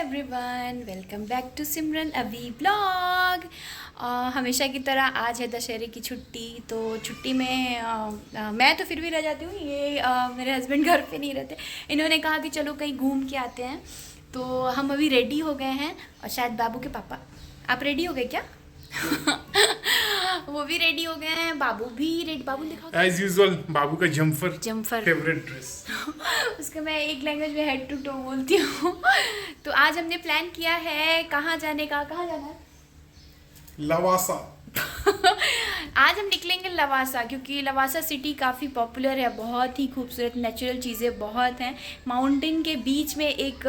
Everyone, welcome back to सिमरन अभी blog. हमेशा की तरह आज है दशहरे की छुट्टी। तो छुट्टी में मैं तो फिर भी रह जाती हूँ। ये मेरे हस्बैंड घर पे नहीं रहते। इन्होंने कहा कि चलो कहीं घूम के आते हैं। तो हम अभी रेडी हो गए हैं और शायद बाबू के पापा, आप रेडी हो गए क्या? वो भी रेडी हो गए हैं, बाबू भी रेडी। बाबू दिखाओ एज यूजुअल बाबू का जम्फर फेवरेट ड्रेस। उसको मैं एक लैंग्वेज में हेड टू टो बोलती हूँ। तो आज हमने प्लान किया है कहाँ जाने का। कहाँ जाना है? लवासा। आज हम निकलेंगे लवासा, क्योंकि लवासा सिटी काफ़ी पॉपुलर है, बहुत ही खूबसूरत, नेचुरल चीज़ें बहुत हैं। माउंटेन के बीच में एक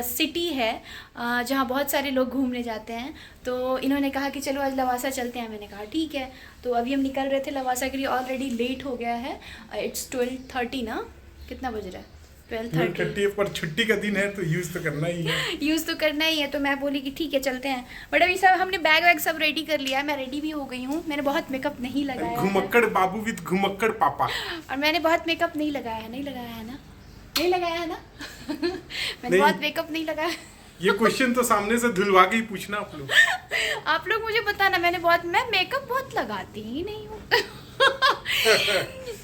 सिटी है जहाँ बहुत सारे लोग घूमने जाते हैं। तो इन्होंने कहा कि चलो आज लवासा चलते हैं। मैंने कहा ठीक है। तो अभी हम निकल रहे थे लवासा के लिए। ऑलरेडी लेट हो गया है। इट्स 12:30 ना, कितना बज रहा है? 12:30 पर छुट्टी का दिन है तो यूज तो करना ही है। यूज़ तो करना ही है। तो मैं बोली कि ठीक है चलते हैं। बट अभी सब हमने बैग वैग सब रेडी कर लिया है। मैं रेडी भी हो गई हूँ। मैंने बहुत मेकअप नहीं लगाया है। घुमक्कड़ बाबू विद घुमक्कड़ पापा। और मैंने बहुत मेकअप नहीं लगाया है। नहीं लगाया है ना? नहीं लगाया है ना? मैंने नहीं। बहुत मेकअप नहीं लगाया। ये क्वेश्चन तो सामने से धुलवा के ही पूछना आप लोग। आप लोग मुझे बताना। मैं मेकअप बहुत लगाती ही नहीं हूँ।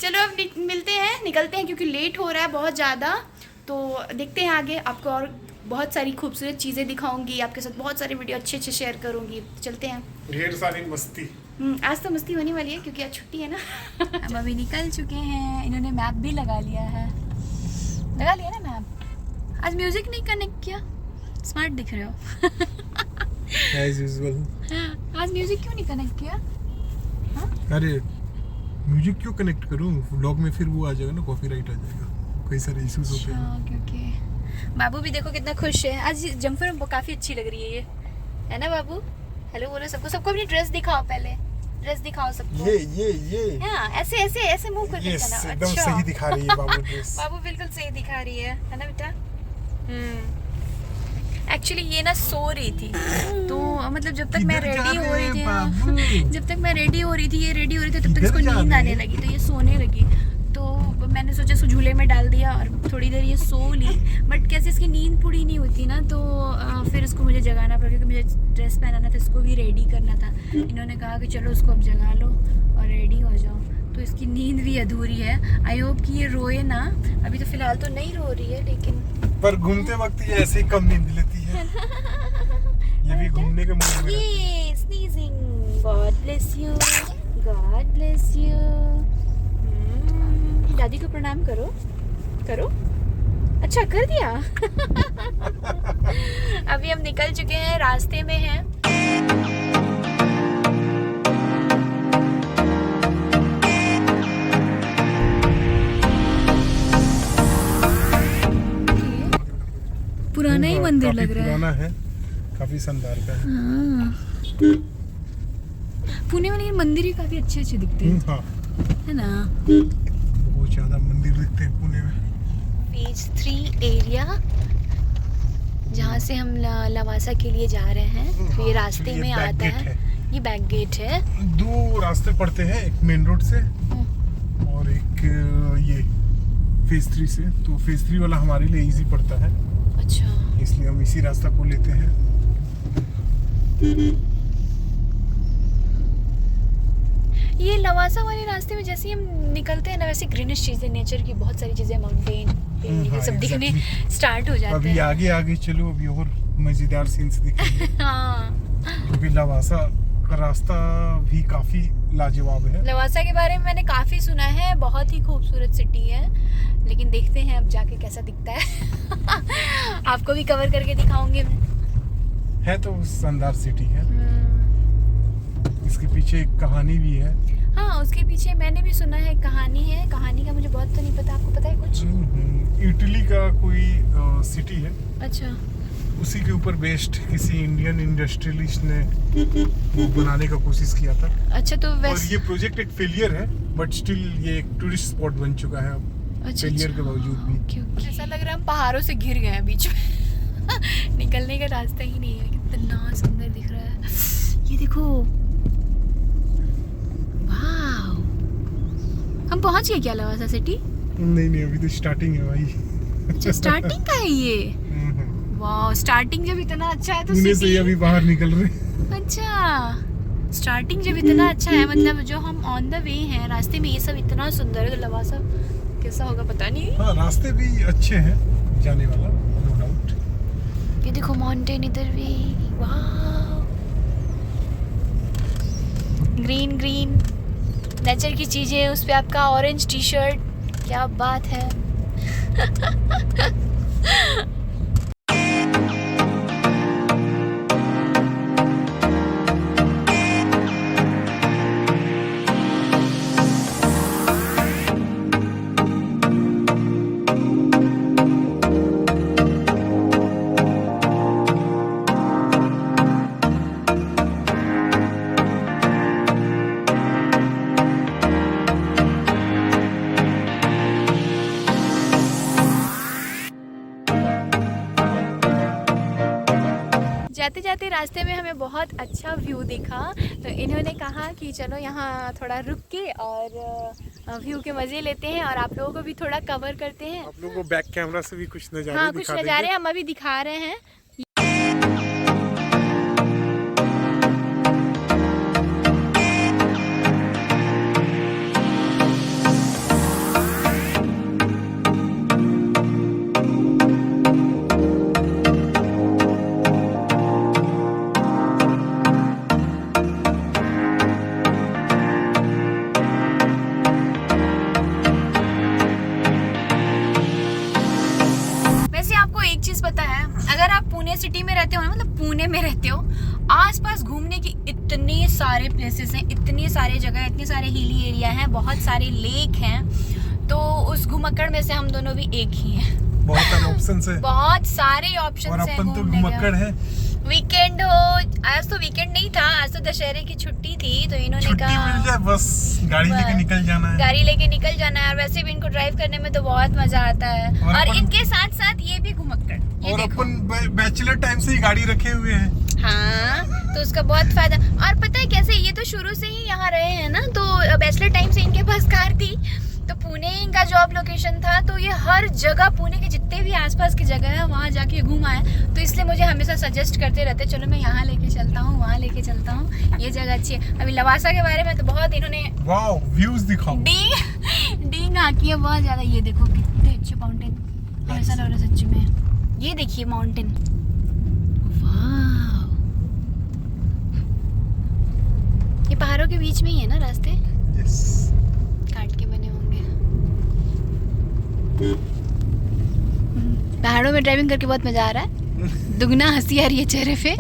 चलो अब मिलते हैं, निकलते हैं, क्योंकि लेट हो रहा है बहुत ज़्यादा। तो देखते हैं आगे। आपको और बहुत सारी खूबसूरत चीज़ें दिखाऊंगी, आपके साथ बहुत सारे वीडियो अच्छे अच्छे शेयर करूंगी। चलते हैं। ढेर सारी मस्ती। आज तो मस्ती होने वाली है क्योंकि आज छुट्टी है ना। हम अभी निकल चुके हैं। इन्होंने मैप भी लगा लिया है। लगा लिया ना मैप। आज म्यूजिक नहीं कनेक्ट किया। स्मार्ट दिख रहे हो। As usual. आज म्यूजिक क्यों नहीं कनेक्ट किया? अरे म्यूजिक क्यों कनेक्ट करूं? व्लॉग में फिर वो आ जाएगा ना, कॉपीराइट आ जाएगा, कई सारे इश्यूज होते हैं। क्योंकि बाबू भी देखो कितना खुश है। आज जम्फर काफी अच्छी लग रही है ये, है ना बाबू? हेलो बोलो सबको। सबको अपनी ड्रेस दिखाओ, पहले ड्रेस दिखाओ सबको। ये हाँ, ऐसे ऐसे ऐसे मुंह करके दिखाना। एकदम अच्छा, सही दिखा रही है बाबू ड्रेस। बाबू बिल्कुल सही दिखा रही है ना बेटा? एक्चुअली ये ना सो रही थी। तो मतलब जब तक मैं रेडी हो रही थी, ये रेडी हो रही थी, तब तक इसको नींद आने लगी, तो ये सोने लगी। तो मैंने सोचा इसको झूले में डाल दिया और थोड़ी देर ये सो ली। बट कैसे इसकी नींद पूरी नहीं होती ना, तो फिर इसको मुझे जगाना पड़ा, क्योंकि मुझे ड्रेस पहनाना था, इसको भी रेडी करना था। इन्होंने कहा कि चलो उसको अब जगा लो और रेडी हो जाओ। तो इसकी नींद भी अधूरी है। आई होप कि ये रोए ना। अभी तो फिलहाल तो नहीं रो रही है, लेकिन पर घूमते वक्त ये ऐसे ही कम नींद लेती है। ये भी घूमने के मूड में। ये sneezing. God bless you, God bless you. दादी को प्रणाम करो, करो। अच्छा कर दिया। अभी हम निकल चुके हैं, रास्ते में हैं। पुराना ही मंदिर लग रहा है। पुराना है, काफी शानदार का है। हाँ। पुणे में मंदिर ही काफी अच्छे अच्छे दिखते हैं। हाँ, है ना? बहुत ज्यादा मंदिर दिखते हैं पुणे में। फेज 3 एरिया, जहाँ से हम लवासा के लिए जा रहे हैं। तो ये रास्ते में आता है। ये बैक गेट है। दो रास्ते पड़ते हैं, एक मेन रोड से और एक ये फेज 3 से। तो फेज 3 वाला हमारे लिए इजी पड़ता है। अच्छा, इसलिए हम इसी रास्ता को लेते हैं। ये लवासा वाले रास्ते में जैसे ही हम निकलते हैं ना, वैसे ग्रीनिश चीजें, नेचर की बहुत सारी चीजें, माउंटेन ये सब दिखने स्टार्ट हो जाते अभी हैं। आगे चलो, अभी और मजेदार सीन्स दिखेंगे। हाँ, क्योंकि लवासा का रास्ता भी काफी लाजवाब है। लवासा के बारे में मैंने काफी सुना है, बहुत ही खूबसूरत सिटी है। लेकिन देखते हैं अब जाके कैसा दिखता है। आपको भी कवर करके दिखाऊंगी मैं। है तो शानदार सिटी है। इसके पीछे एक कहानी भी है। हाँ, उसके पीछे मैंने भी सुना है कहानी है। कहानी का मुझे बहुत तो नहीं पता, आपको पता है कुछ? इटली का कोई सिटी है। अच्छा, उसी के ऊपर बेस्ड किसी इंडियन इंडस्ट्रियलिस्ट ने वो बनाने का कोशिश किया था। अच्छा। तो और ये प्रोजेक्ट एक फेलियर है, बट स्टिल ये एक टूरिस्ट स्पॉट बन चुका है अब। अच्छा, फेलियर के बावजूद भी। ऐसा लग रहा है हम पहाड़ों से गिर गए हैं बीच में। निकलने का रास्ता ही नहीं है। कितना सुंदर दिख रहा है ये, देखो। वाव, हम पहुंच गए क्या लवासा सिटी? नहीं, अभी तो स्टार्टिंग है भाई। अच्छा, स्टार्टिंग का है ये। वाह, स्टार्टिंग जब इतना अच्छा है तो पुणे से ही अभी बाहर निकल रहे। अच्छा, स्टार्टिंग जब इतना अच्छा है, मतलब जो हम ऑन द वे हैं, रास्ते में ये सब इतना सुंदर है, तो लवासा कैसा होगा पता नहीं। हाँ, रास्ते भी अच्छे हैं जाने वाला, नो डाउट। ये देखो माउंटेन इधर भी, वाह, ग्रीन ग्रीन नेचर की चीजें, उस पे आपका ऑरेंज टी शर्ट, क्या बात है। जाते जाते रास्ते में हमें बहुत अच्छा व्यू दिखा, तो इन्होंने कहा कि चलो यहाँ थोड़ा रुक के और व्यू के मज़े लेते हैं और आप लोगों को भी थोड़ा कवर करते हैं। आप लोगों को बैक कैमरा से भी कुछ नज़ारे हाँ, कुछ नज़ारे हम अभी दिखा रहे हैं। एक चीज पता है, अगर आप पुणे सिटी में रहते हो ना, मतलब पुणे में रहते हो, आसपास घूमने की इतने सारे प्लेसेस हैं, इतनी सारी जगह, इतने सारे हिली एरिया हैं, बहुत सारे लेक हैं, तो उस घुमक्कड़ में से हम दोनों भी एक ही हैं। बहुत सारे ऑप्शंस हैं, बहुत सारे ऑप्शंस हैं। और अपन तो घुमक्कड़ हैं। वीकेंड हो, आज तो वीकेंड नहीं था, आज तो दशहरे की छुट्टी थी, तो इन्होंने कहा मिल जाए बस गाड़ी लेके निकल जाना है। गाड़ी लेके निकल जाना है, और वैसे भी इनको ड्राइव करने में तो बहुत मजा आता है, और इनके साथ साथ ये भी घुमक्कड़, और अपन बैचलर टाइम से ही गाड़ी रखे हुए हैं। हाँ, तो उसका बहुत फायदा। और पता है कैसे, ये तो शुरू से ही यहाँ रहे हैं ना, तो बैचलर टाइम से इनके पास कार थी, तो पुणे इनका जॉब लोकेशन था, तो ये हर जगह पुणे के जितने भी आसपास की जगह है वहाँ जाके घूमा है, तो इसलिए मुझे हमेशा सजेस्ट करते रहते, चलो मैं यहाँ लेके चलता हूँ, वहाँ लेके चलता हूँ, ये जगह अच्छी है। अभी लवासा के बारे में तो बहुत इन्होंने वाओ व्यूज दिखाओ, डींग आकी है बहुत ज्यादा। ये देखो कितने अच्छे माउंटेन, ऐसा लग रहा है सच्ची में। ये देखिए माउंटेन, वाह, ये पहाड़ों के बीच में ही है ना रास्ते? यस, काट के बने होंगे। पहाड़ों में ड्राइविंग करके बहुत मजा आ रहा है, दुगना हंसी आ रही है चेहरे पे।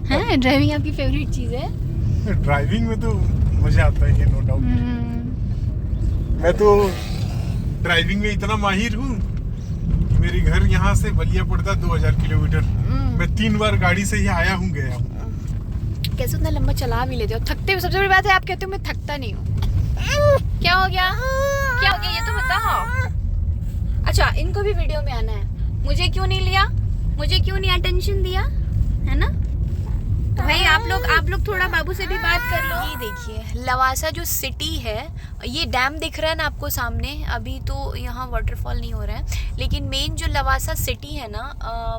हाँ, ड्राइविंग आपकी फेवरेट चीज है? ड्राइविंग में तो मजा आता है, नो डाउट। मैं तो ड्राइविंग में इतना माहिर हूँ, मेरे घर यहाँ से बलिया पड़ता 2000 किलोमीटर, मैं 3 बार गाड़ी से ही आया हूँ, गया हूँ। कैसे उतना लंबा चला भी लेते हो? थकते हो? सबसे बड़ी बात है आप कहते हो मैं थकता नहीं हूँ। क्या हो गया? क्या हो गया ये तो बताओ। अच्छा, इनको भी वीडियो में आना है, मुझे क्यों नहीं लिया, मुझे क्यों नहीं अटेंशन दिया, है ना? तो भाई आप लोग थोड़ा बाबू से भी बात कर लो। ये देखिए लवासा जो सिटी है, ये डैम दिख रहा है ना आपको सामने, अभी तो यहाँ वाटरफॉल नहीं हो रहा है, लेकिन मेन जो लवासा सिटी है ना,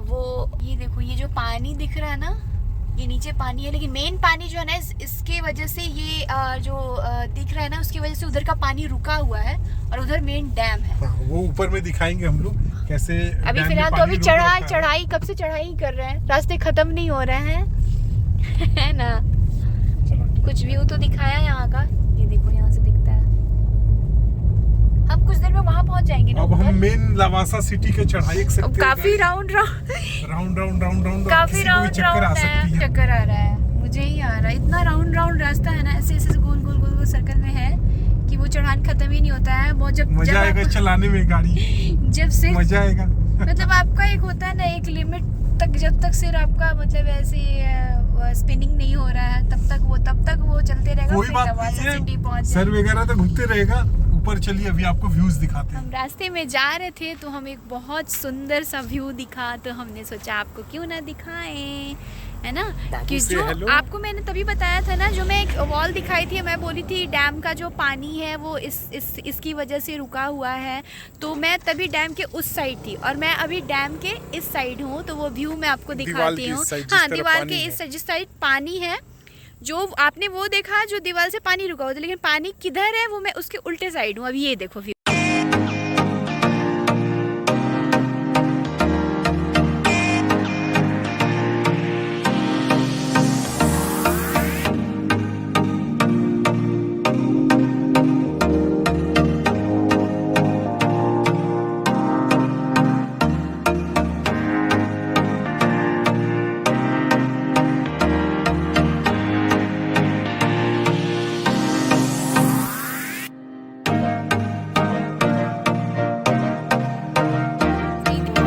वो ये देखो, ये जो पानी दिख रहा है ना, ये नीचे पानी है, लेकिन मेन पानी जो है ना, इसके वजह से ये जो दिख रहा है ना, उसकी वजह से उधर का पानी रुका हुआ है, और उधर मेन डैम है। वो ऊपर में दिखाएंगे हम लोग कैसे। अभी फिलहाल तो अभी चढ़ाई कब से चढ़ाई कर रहे हैं, रास्ते खत्म नहीं हो रहे हैं। है ना? कुछ व्यू तो दिखाया यहाँ का, ये देखो यहाँ से दिखता है। हम कुछ देर में वहाँ पहुँच जाएंगे ना। अब हम मेन लवासा सिटी के चढ़ाई एक सकते काफी राउंड काफी राउंड चक्कर आ रहा है, मुझे ही आ रहा है। इतना राउंड रास्ता है ना, ऐसे ऐसे गोल सर्कल में है कि वो चढ़ान खत्म ही नहीं होता है। वो जब मजा आएगा चलाने में गाड़ी, जब से मजा आएगा। मतलब आपका एक होता है ना, एक लिमिट तक, जब तक सिर आपका मतलब ऐसे स्पिनिंग नहीं हो रहा है, तब तक वो चलते रहेगा। कोई बात नहीं है, सर वगैरह तो घूमते रहेगा। ऊपर चलिए, अभी आपको व्यूज दिखाते हैं। हम रास्ते में जा रहे थे तो हम एक बहुत सुंदर सा व्यू दिखा, तो हमने सोचा आपको क्यों ना दिखाएं। है ना। बाबू कि से जो hello। आपको मैंने तभी बताया था ना, जो मैं एक वॉल दिखाई थी, मैं बोली थी डैम का जो पानी है वो इसकी वजह से रुका हुआ है, तो मैं तभी डैम के उस साइड थी और मैं अभी डैम के इस साइड हूँ, तो वो व्यू मैं आपको दिखाती हूँ। हाँ, दीवार के इस जिस साइड पानी है, जो आपने वो देखा जो दीवार से पानी रुका हुआ था, लेकिन पानी किधर है वो मैं उसके उल्टे साइड हूँ। अभी ये देखो व्यू।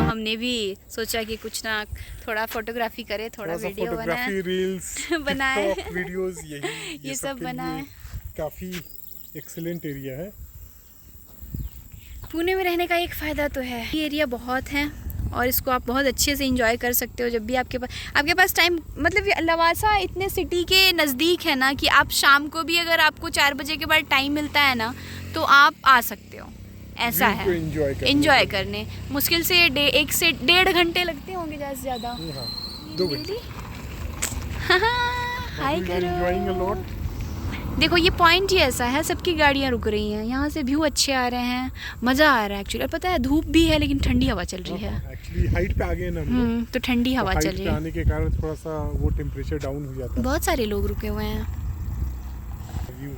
हमने भी सोचा कि कुछ ना थोड़ा फोटोग्राफी करे, थोड़ा वीडियो बनाए, रील्स बनाए वीडियोस, यही ये सब बनाए। काफी एक्सीलेंट एरिया है। पुणे में रहने का एक फ़ायदा तो है, ये एरिया बहुत है और इसको आप बहुत अच्छे से एंजॉय कर सकते हो जब भी आपके पास टाइम। मतलब लवासा इतने सिटी के नज़दीक है ना कि आप शाम को भी अगर आपको 4 बजे के बाद टाइम मिलता है ना तो आप आ सकते हो, ऐसा है। एंजॉय करने मुश्किल से 1 से 1.5 घंटे लगते होंगे ज़्यादा से ज़्यादा। 2 घंटे। हाय करो। देखो ये पॉइंट ही ऐसा है, सबकी गाड़ियाँ रुक रही हैं, यहाँ से व्यू अच्छे आ रहे हैं, मज़ा आ रहा है एक्चुअली। और पता है धूप भी है लेकिन ठंडी हवा चल रही है। एक्चुअली हाइट पे आ गए ना हम लोग, तो ठंडी हवा चल रही है, आने के कारण थोड़ा सा वो टेम्परेचर डाउन हो जाता है। बहुत सारे लोग रुके हुए हैं,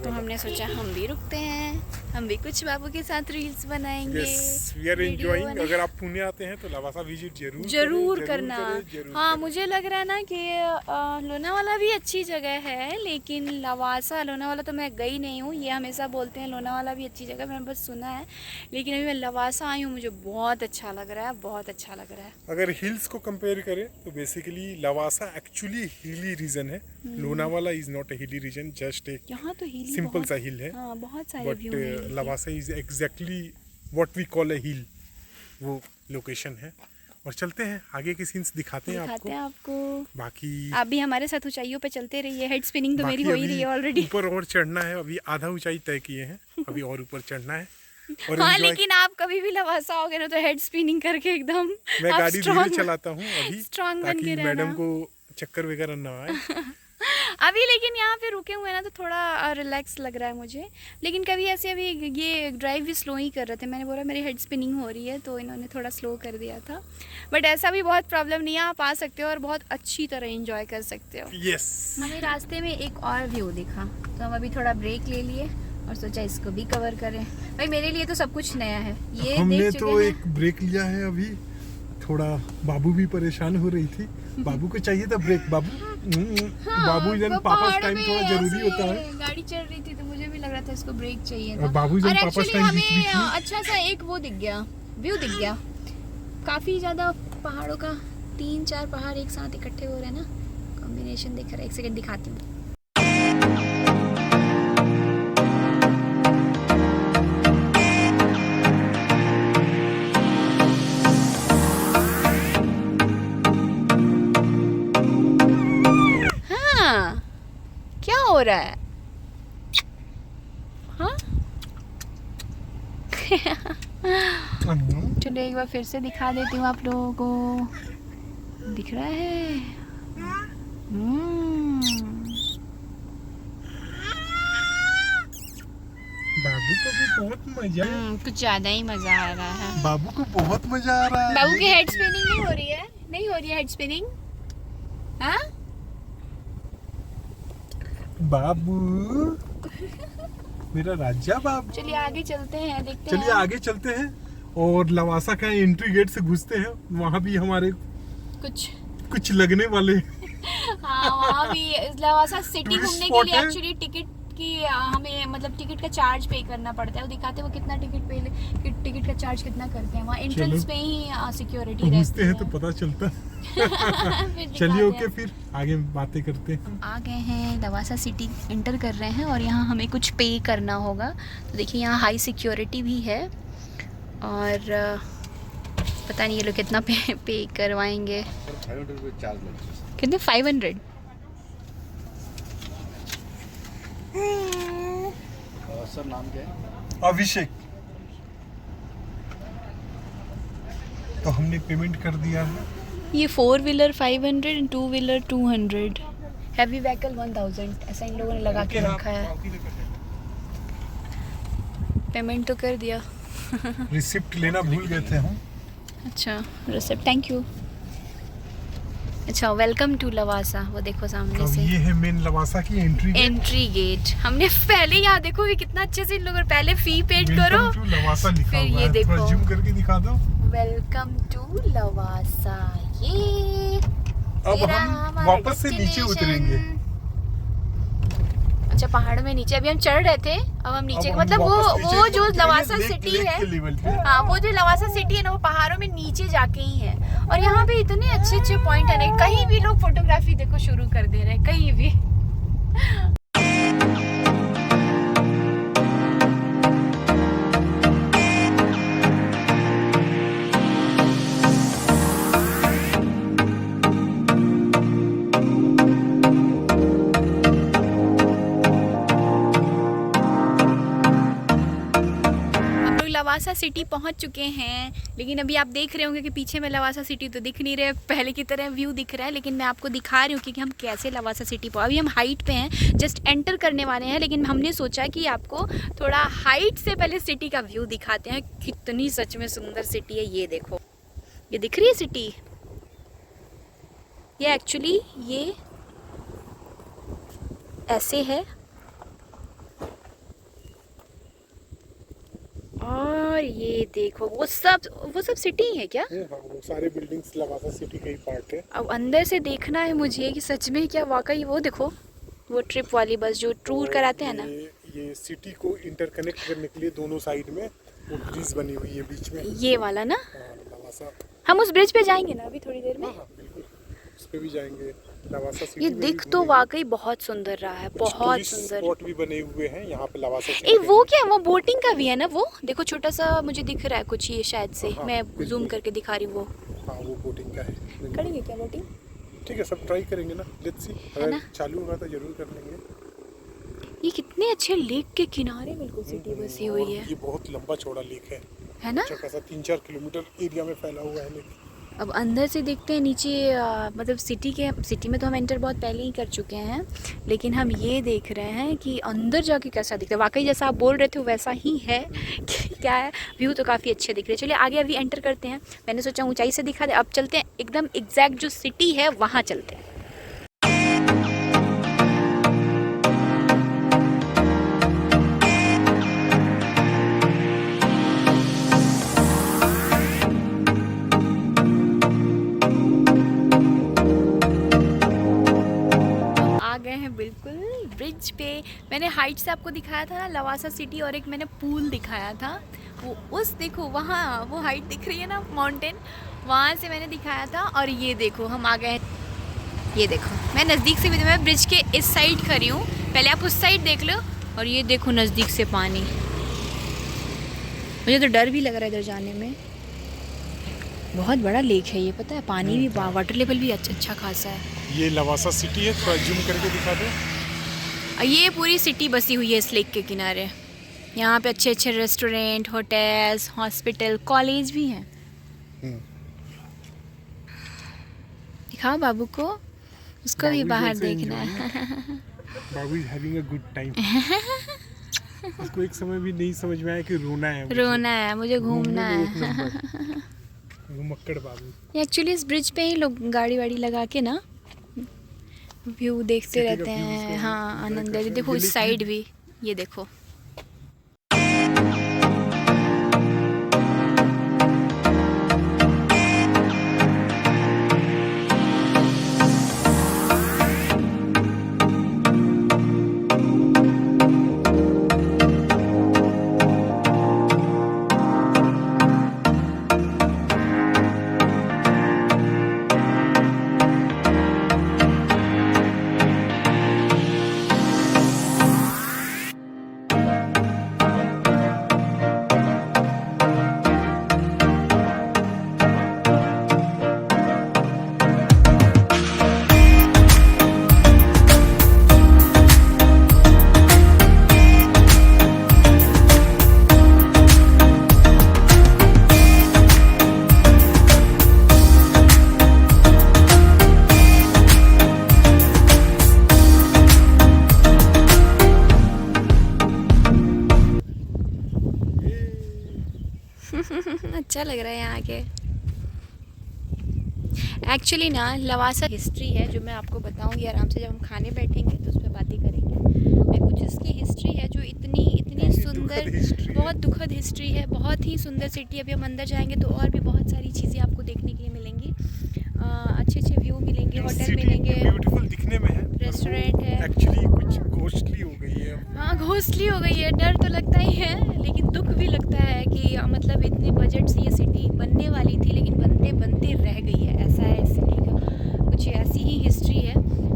तो हमने सोचा हम भी रुकते हैं, हम भी कुछ बाबू के साथ रील्स बनाएंगे। Yes, we are enjoying। अगर आप पुणे आते हैं तो लवासा विजिट जरूर करना। हाँ, मुझे लग रहा है ना कि लोनावाला भी अच्छी जगह है, लेकिन लोनावाला तो मैं गई नहीं हूँ। ये हमेशा बोलते हैं लोनावाला भी अच्छी जगह, मैंने बस सुना है, लेकिन अभी मैं लवासा आई हूँ, मुझे बहुत अच्छा लग रहा है, बहुत अच्छा लग रहा है। अगर हिल्स को कंपेयर करें तो basically Lavasa actually hilly region है, Lonavala is not a hilly region, just एक यहाँ तो हिल सिंपल सा हिल है। हाँ, बहुत सारे व्यू हैं। But Lavasa is exactly what we call a hill, वो लोकेशन है। और चलते हैं आगे के सीन्स दिखाते हैं आपको। बाकी आप भी हमारे साथ ऊंचाइयों पे चलते रहिए। हेड स्पिनिंग तो मेरी हो ही रही है ऑलरेडी। ऊपर और चढ़ना है, अभी आधा ऊंचाई तय किए हैं, अभी और ऊपर चढ़ना है। और हाँ, लेकिन आप कभी भी लवासा आओगे ना तो हेड स्पिनिंग करके एकदम मैं गाड़ी धीरे चलाता हूँ अभी, ताकि मैडम को चक्कर वगैरह ना आए। अभी लेकिन यहाँ पे रुके हुए हैं ना तो थोड़ा रिलैक्स लग रहा है मुझे। लेकिन कभी ऐसे अभी ये ड्राइव भी स्लो ही कर रहे थे, मैंने बोला मेरी हेड स्पिनिंग हो रही है तो इन्होंने थोड़ा स्लो कर दिया था। बट ऐसा भी बहुत प्रॉब्लम नहीं है, आप आ सकते हो और बहुत अच्छी तरह एंजॉय कर सकते हो। यस। हमें रास्ते में एक और व्यू दिखा तो हम अभी थोड़ा ब्रेक ले लिए और सोचा इसको भी कवर करें। भाई मेरे लिए तो सब कुछ नया है, ये हमने तो एक ब्रेक लिया है अभी। थोड़ा बाबू भी परेशान हो रही थी, बाबू को चाहिए था ब्रेक। बाबू जन पापा's टाइम थोड़ा जरूरी होता है। गाड़ी चल रही थी तो मुझे भी लग रहा था इसको ब्रेक चाहिए था। और बाबू जन पापा's टाइम हमें अच्छा सा एक वो दिख गया, व्यू दिख गया, काफी ज्यादा पहाड़ों का, 3-4 पहाड़ एक साथ इकट्ठे हो रहे हैं ना, कॉम्बिनेशन दिख रहा है। 1 सेकंड दिखाती हूँ। क्या हो रहा है? हाँ चलो एक बार फिर से दिखा देती हूँ आप लोगों को, दिख रहा है। बाबू को भी बहुत मजा, कुछ ज्यादा ही मजा आ रहा है। बाबू को बहुत मजा आ रहा है। बाबू की हेड स्पिनिंग नहीं हो रही है, नहीं हो रही है हेड स्पिनिंग। हाँ बाबू, मेरा राजा बाबू। चलिए आगे चलते हैं, देखते हैं। चलिए आगे चलते हैं और लवासा का एंट्री गेट से घुसते हैं, वहाँ भी हमारे कुछ लगने वाले। हाँ, वहाँ भी लवासा सिटी घूमने के लिए एक्चुअली टिकट की हमें मतलब टिकट का चार्ज पे करना पड़ता है। वो दिखाते हैं वो कितना टिकट का चार्ज कितना करते हैं। वहाँ एंट्रेंस पे ही सिक्योरिटी रहती है, तो पता चलता है। चलिए ओके, फिर आगे बातें करते हैं। आ गए हैं लवासा सिटी, एंटर कर रहे हैं और यहाँ हमें कुछ पे करना होगा। तो देखिए यहाँ हाई सिक्योरिटी भी है और पता नहीं ये लोग कितना पे करवाएंगे। कितने 500? सर नाम क्या है? अभिषेक। तो हमने पेमेंट कर दिया है। ये 4 wheeler 500 and 2 wheeler 200, heavy vehicle 1000, ऐसा इन लोगों ने लगा के रखा है। पेमेंट तो कर दिया। रिसिप्ट लेना भूल गए थे हम। अच्छा, रिसिप्ट, थैंक यू। अच्छा, वेलकम टू लवासा, वो देखो सामने अब से ये है मेन लवासा की एंट्री गेट। हमने पहले यहाँ देखो ये कितना अच्छे से इन लोगों पहले फी पेड करो, टू लवासा लिखा फिर हुआ ये है। देखो। थोड़ा जूम करके दिखा दो। Welcome to Lavasa. ये अब हम वापस से नीचे उतरेंगे। अच्छा, पहाड़ में नीचे अभी हम चढ़ रहे थे, अब हम नीचे, अब हम मतलब वापस नीचे वो जो उतरेंगे लवासा लेक सिटी के है, लेवल पे। हाँ वो जो लवासा सिटी है ना, वो पहाड़ों में नीचे जाके ही है। और यहाँ पे इतने अच्छे अच्छे पॉइंट है ना, कहीं भी लोग फोटोग्राफी देखो शुरू कर दे रहे हैं, कहीं भी। लवासा सिटी पहुंच चुके हैं, लेकिन अभी आप देख रहे होंगे कि पीछे में लवासा सिटी तो दिख नहीं रहे, पहले की तरह व्यू दिख रहा है, लेकिन मैं आपको दिखा रही हूँ कि हम कैसे लवासा सिटी पहुंचे। अभी हम हाइट पे हैं, जस्ट एंटर करने वाले हैं, लेकिन हमने सोचा कि आपको थोड़ा हाइट से पहले सिटी का व्यू दिखाते हैं। कितनी सच में सुंदर सिटी है, ये देखो, ये दिख रही है सिटी। ये एक्चुअली ये ऐसे है, और ये देखो वो सब सिटी है क्या? हाँ, वो सारे बिल्डिंग्स लवासा सिटी का ही पार्ट है। अब अंदर से देखना है मुझे कि सच में क्या वाकई, वो देखो वो ट्रिप वाली बस जो टूर कराते हैं ना, ये सिटी को इंटरकनेक्ट करने के लिए दोनों साइड में वो ब्रिज बनी हुई है बीच में, ये वाला ना। लवासा। हम उस ब्रिज पे जाएंगे ना अभी थोड़ी देर में। हाँ, बिल्कुल उस पे भी जाएंगे। लवासा सिटी ये में दिख भी तो घूमेंगे। वाकई बहुत सुंदर रहा है, बहुत टूरिस्ट सुंदर। स्पॉट भी बने हुए हैं यहाँ पे लवासा सिटी ए में। वो क्या, वो बोटिंग का भी है ना, वो देखो छोटा सा मुझे दिख रहा है कुछ, ये शायद से हाँ, मैं बिल्कुल। जूम करके दिखा रही हूँ वो। हाँ, वो बोटिंग का है। करेंगे क्या बोटिंग? ठीक है, सब ट्राई करेंगे ना, लेट्स सी, है अगर ना? चालू होगा तो जरूर कर लेंगे। ये कितने अच्छे लेक के किनारे बिल्कुल सिटी बसी हुई है, ये बहुत लंबा चौड़ा लेक है ना? अच्छा खासा 3-4 किलोमीटर एरिया में फैला हुआ है लेक। अब अंदर से देखते हैं नीचे, मतलब सिटी में तो हम एंटर बहुत पहले ही कर चुके हैं, लेकिन हम ये देख रहे हैं कि अंदर जाके कैसा दिखता है। वाकई जैसा आप बोल रहे थे वैसा ही है। क्या है, व्यू तो काफ़ी अच्छे दिख रहे हैं। चलिए आगे अभी एंटर करते हैं। मैंने सोचा ऊंचाई से दिखा दे, अब चलते हैं एकदम एग्जैक्ट जो सिटी है वहाँ चलते हैं। बिल्कुल ब्रिज पे मैंने हाइट से आपको दिखाया था ना लवासा सिटी, और एक मैंने पूल दिखाया था, वो उस देखो वहाँ वो हाइट दिख रही है ना, माउंटेन, वहाँ से मैंने दिखाया था। और ये देखो हम आ गए, ये देखो मैं नज़दीक से भी, मैं ब्रिज के इस साइड खड़ी हूँ, पहले आप उस साइड देख लो, और ये देखो नज़दीक से पानी। मुझे तो डर भी लग रहा है इधर जाने में, बहुत बड़ा लेक है ये, पता है, पानी भी, वाटर लेवल भी अच्छा खासा है। ये लवासा सिटी है, थोड़ा जूम करके दिखा दो। ये पूरी सिटी बसी हुई है इस लेक के किनारे। यहाँ पे अच्छे अच्छे रेस्टोरेंट, होटल्स, हॉस्पिटल, कॉलेज भी हैं। दिखाओ बाबू को, उसको भी बाहर देखना है। Babu is having a good time. उसको एक समय भी नहीं समझ में आया कि रोना है, रोना है, मुझे घूमना है। घुमक्कड़ बाबू। एक्चुअली इस ब्रिज पे ही लोग गाड़ी वाड़ी लगा के ना व्यू देखते रहते हैं। हाँ, आनंद है। देखो इस साइड भी, ये देखो। अच्छा लग रहा है यहाँ आके। एक्चुअली ना लवासा हिस्ट्री है जो मैं आपको बताऊंगी आराम से, जब हम खाने बैठेंगे तो उस पर बातें करेंगे। मैं कुछ इसकी हिस्ट्री है जो इतनी सुंदर, बहुत दुखद हिस्ट्री है, बहुत ही सुंदर सिटी। अभी हम अंदर जाएंगे तो और भी बहुत सारी चीज़ें आपको देखने के लिए मिलेंगी, अच्छे अच्छे व्यू मिलेंगे, होटल मिलेंगे, ब्यूटीफुल दिखने में है, रेस्टोरेंट है। एक्चुअली कुछ घोस्टली हो गई है। हाँ घोस्टली हो गई है, डर तो लगता ही है लेकिन दुख भी लगता है कि मतलब इतने बजट से ये सिटी बनने वाली थी लेकिन बनते बनते रह गई है। ऐसा है इस सिटी का, कुछ ऐसी ही हिस्ट्री है।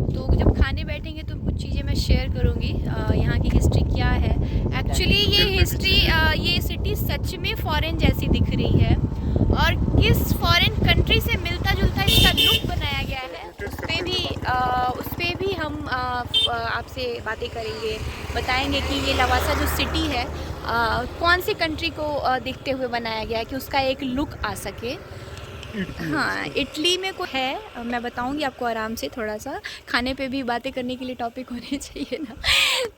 तो जब खाने बैठेंगे तो कुछ चीज़ें मैं शेयर करूँगी यहाँ की हिस्ट्री क्या है। एक्चुअली ये हिस्ट्री, ये सिटी सच में फॉरेन जैसी दिख रही है और किस फॉरेन कंट्री से मिलता जुलता इसका लुक बनाया गया है उस पर भी हम आपसे बातें करेंगे, बताएंगे कि ये लवासा जो सिटी है कौन सी कंट्री को देखते हुए बनाया गया है कि उसका एक लुक आ सके। हाँ इटली में को है, मैं बताऊंगी आपको आराम से। थोड़ा सा खाने पे भी बातें करने के लिए टॉपिक होने चाहिए ना,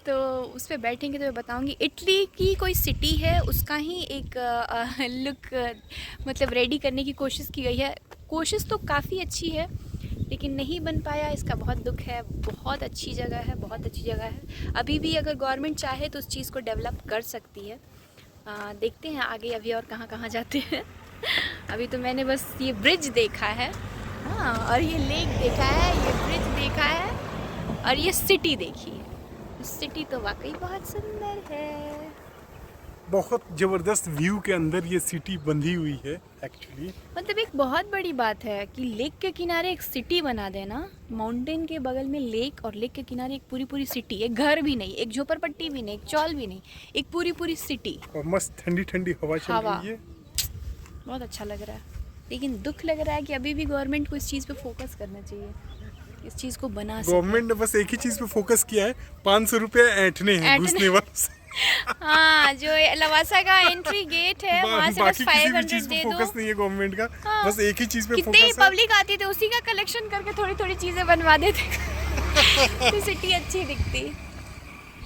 तो उस पर बैठेंगे तो मैं बताऊंगी। इटली की कोई सिटी है उसका ही एक लुक मतलब रेडी करने की कोशिश की गई है। कोशिश तो काफ़ी अच्छी है लेकिन नहीं बन पाया, इसका बहुत दुख है। बहुत अच्छी जगह है, बहुत अच्छी जगह है। अभी भी अगर गवर्नमेंट चाहे तो उस चीज़ को डेवलप कर सकती है। देखते हैं आगे अभी और कहाँ कहाँ जाते हैं। अभी तो मैंने बस ये ब्रिज देखा है, हाँ, और ये लेक देखा है, ये ब्रिज देखा है और ये सिटी देखी है। सिटी तो वाकई बहुत सुंदर है, बहुत जबरदस्त व्यू के अंदर ये सिटी बंधी हुई है एक्चुअली। मतलब एक बहुत बड़ी बात है कि लेक के किनारे एक सिटी बना देना, माउंटेन के बगल में लेक और लेक के किनारे एक पूरी पूरी सिटी, एक घर भी नहीं, एक झोपड़पट्टी भी नहीं, एक चौल भी नहीं, एक पूरी पूरी सिटी। और मस्त ठंडी ठंडी हवा चल रही है, बहुत अच्छा लग रहा है। लेकिन दुख लग रहा है कि अभी भी गवर्नमेंट को इस चीज़ पे फोकस करना चाहिए, इस चीज़ को बना सके। गवर्नमेंट ने बस एक ही चीज पे फोकस किया है, 500 रुपए ऐंठने हैं घुसने वालों से। हाँ जो लवासा का एंट्री गेट है वहाँ से बस 500 दे दो। फोकस नहीं है गवर्नमेंट का, हाँ, बस एक ही चीज पे कितनी फोकस है। पब्लिक आती थी उसी का कलेक्शन करके थोड़ी थोड़ी चीजें बनवा देते तो सिटी अच्छी दिखती।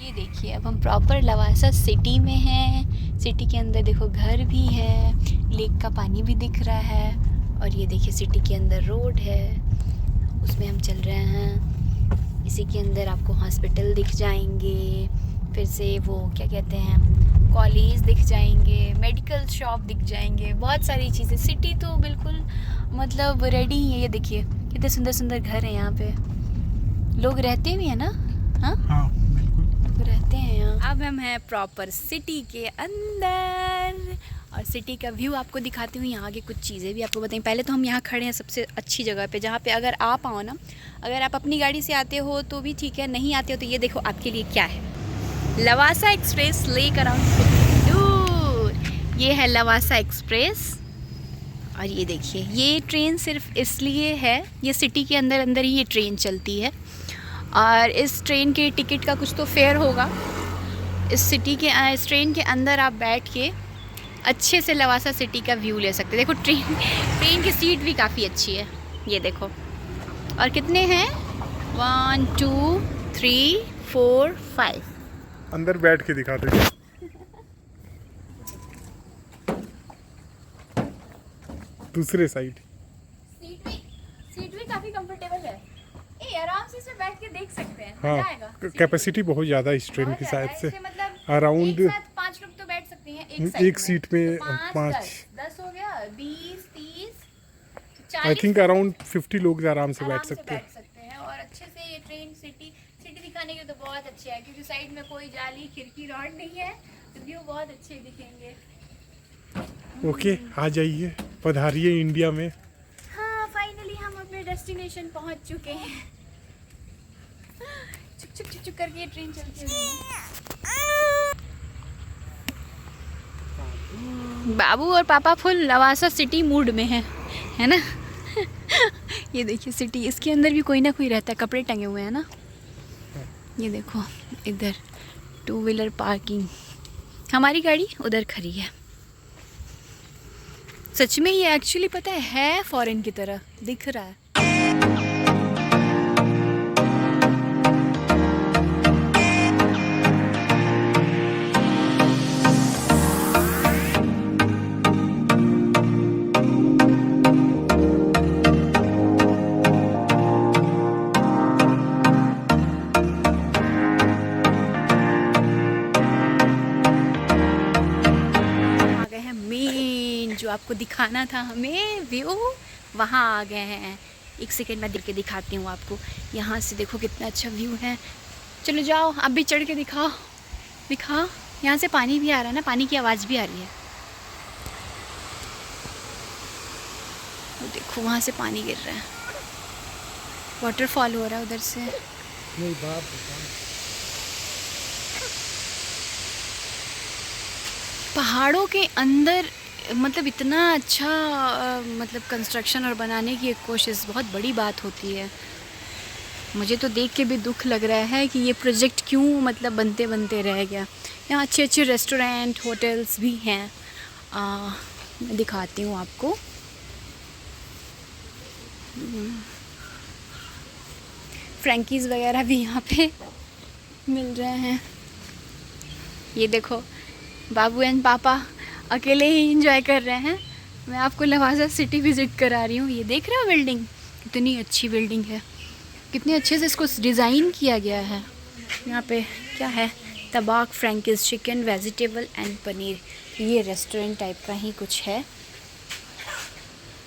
ये देखिए अब हम प्रॉपर लवासा सिटी में हैं। सिटी के अंदर देखो घर भी है, लेक का पानी भी दिख रहा है और ये देखिए सिटी के अंदर रोड है, उसमें हम चल रहे हैं। इसी के अंदर आपको हॉस्पिटल दिख जाएंगे, फिर से वो क्या कहते हैं कॉलेज दिख जाएंगे, मेडिकल शॉप दिख जाएंगे, बहुत सारी चीज़ें। सिटी तो बिल्कुल मतलब रेडी ही है। ये देखिए कितने सुंदर सुंदर घर हैं यहाँ पे, लोग रहते भी हैं ना। हाँ हाँ बिल्कुल लोग रहते हैं यहाँ। अब हम हैं प्रॉपर सिटी के अंदर और सिटी का व्यू आपको दिखाती हूँ। यहाँ की कुछ चीज़ें भी आपको बताएं। पहले तो हम यहाँ खड़े हैं सबसे अच्छी जगह पे, जहाँ पे अगर आप आओ ना, अगर आप अपनी गाड़ी से आते हो तो भी ठीक है, नहीं आते हो तो ये देखो आपके लिए क्या है, लवासा एक्सप्रेस लेक अराउंड दूर। ये है लवासा एक्सप्रेस और ये देखिए ये ट्रेन सिर्फ इसलिए है, ये सिटी के अंदर अंदर ही ये ट्रेन चलती है और इस ट्रेन के टिकट का कुछ तो फेयर होगा। इस ट्रेन के अंदर आप बैठ के अच्छे से लवासा सिटी का व्यू ले सकते हैं। देखो ट्रेन की सीट भी काफ़ी अच्छी है, ये देखो। और कितने हैं 1 2 3 4 5। अंदर बैठ के दिखा दे। दूसरे साइड सीट भी काफी कंफर्टेबल है, आराम से इसमें बैठ के देख सकते हैं। हाँ कैपेसिटी बहुत ज़्यादा है इस ट्रेन की शायद से, मतलब अराउंड 5 लोग तो बैठ सकते हैं एक सीट में। 5 10 हो गया, 20 30 आई 40 थिंक अराउंड 50 लोग आराम से बैठ सकते हैं। और अच्छे से ये ट्रेन सिटी दिखाने के तो बहुत अच्छे है क्योंकि साइड में कोई जाली खिड़की रॉड नहीं है, तो व्यू बहुत अच्छे दिखेंगे। ओके आ जाइए, पधारिए इंडिया में। हाँ फाइनली हम अपने डेस्टिनेशन पहुंच चुके हैं। चुक चुक चुक चुक करके ये ट्रेन चलती है। बाबू और पापा फुल लवासा सिटी मूड में है ना। ये देखिए सिटी, इसके अंदर भी कोई ना कोई रहता है, कपड़े टंगे हुए हैं ना। ये देखो इधर 2 व्हीलर पार्किंग, हमारी गाड़ी उधर खड़ी है। सच में ये एक्चुअली पता है फॉरेन की तरह दिख रहा है। आपको दिखाना था हमें व्यू, वहाँ आ गए हैं। एक सेकेंड में देख के दिखाती हूँ आपको। यहाँ से देखो कितना अच्छा व्यू है। चलो जाओ, आप भी चढ़ के दिखाओ दिखाओ। यहाँ से पानी भी आ रहा है ना, पानी की आवाज़ भी आ रही है। वो देखो वहाँ से पानी गिर रहा है, वाटरफॉल हो रहा है उधर से। नहीं बाप पहाड़ों के अंदर मतलब इतना अच्छा मतलब कंस्ट्रक्शन और बनाने की एक कोशिश बहुत बड़ी बात होती है। मुझे तो देख के भी दुख लग रहा है कि ये प्रोजेक्ट क्यों मतलब बनते बनते रह गया। यहाँ अच्छे अच्छे रेस्टोरेंट होटल्स भी हैं। मैं दिखाती हूँ आपको। फ्रैंकीज़ वगैरह भी यहाँ पे मिल रहे हैं। ये देखो बाबू एंड पापा अकेले ही इंजॉय कर रहे हैं। मैं आपको लवासा सिटी विज़िट करा रही हूँ। ये देख रहे हो बिल्डिंग, कितनी अच्छी बिल्डिंग है, कितने अच्छे से इसको डिज़ाइन किया गया है। यहाँ पे क्या है, तबाक फ्रैंकीज़ चिकन वेजिटेबल एंड पनीर। ये रेस्टोरेंट टाइप का ही कुछ है।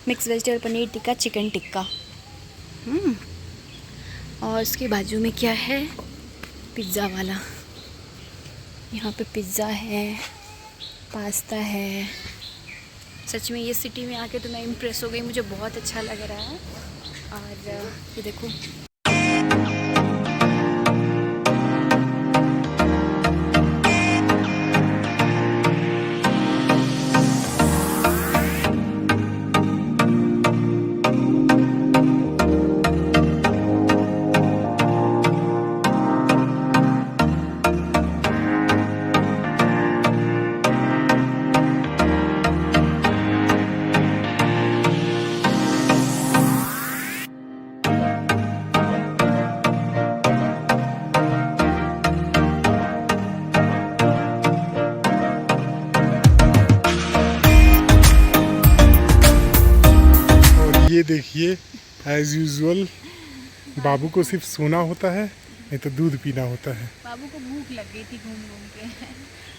Mix vegetable paneer tikka chicken tikka. और उसके बाजू में क्या है, पिज़्ज़ा वाला। यहाँ पे पिज़्ज़ा है, पास्ता है। सच में ये सिटी में आके तो मैं इम्प्रेस हो गई, मुझे बहुत अच्छा लग रहा है। और ये देखो ये देखिए, एज यूजुअल बाबू को सिर्फ सोना होता है, नहीं तो दूध पीना होता है। बाबू को भूख लग गई थी घूम घूम के।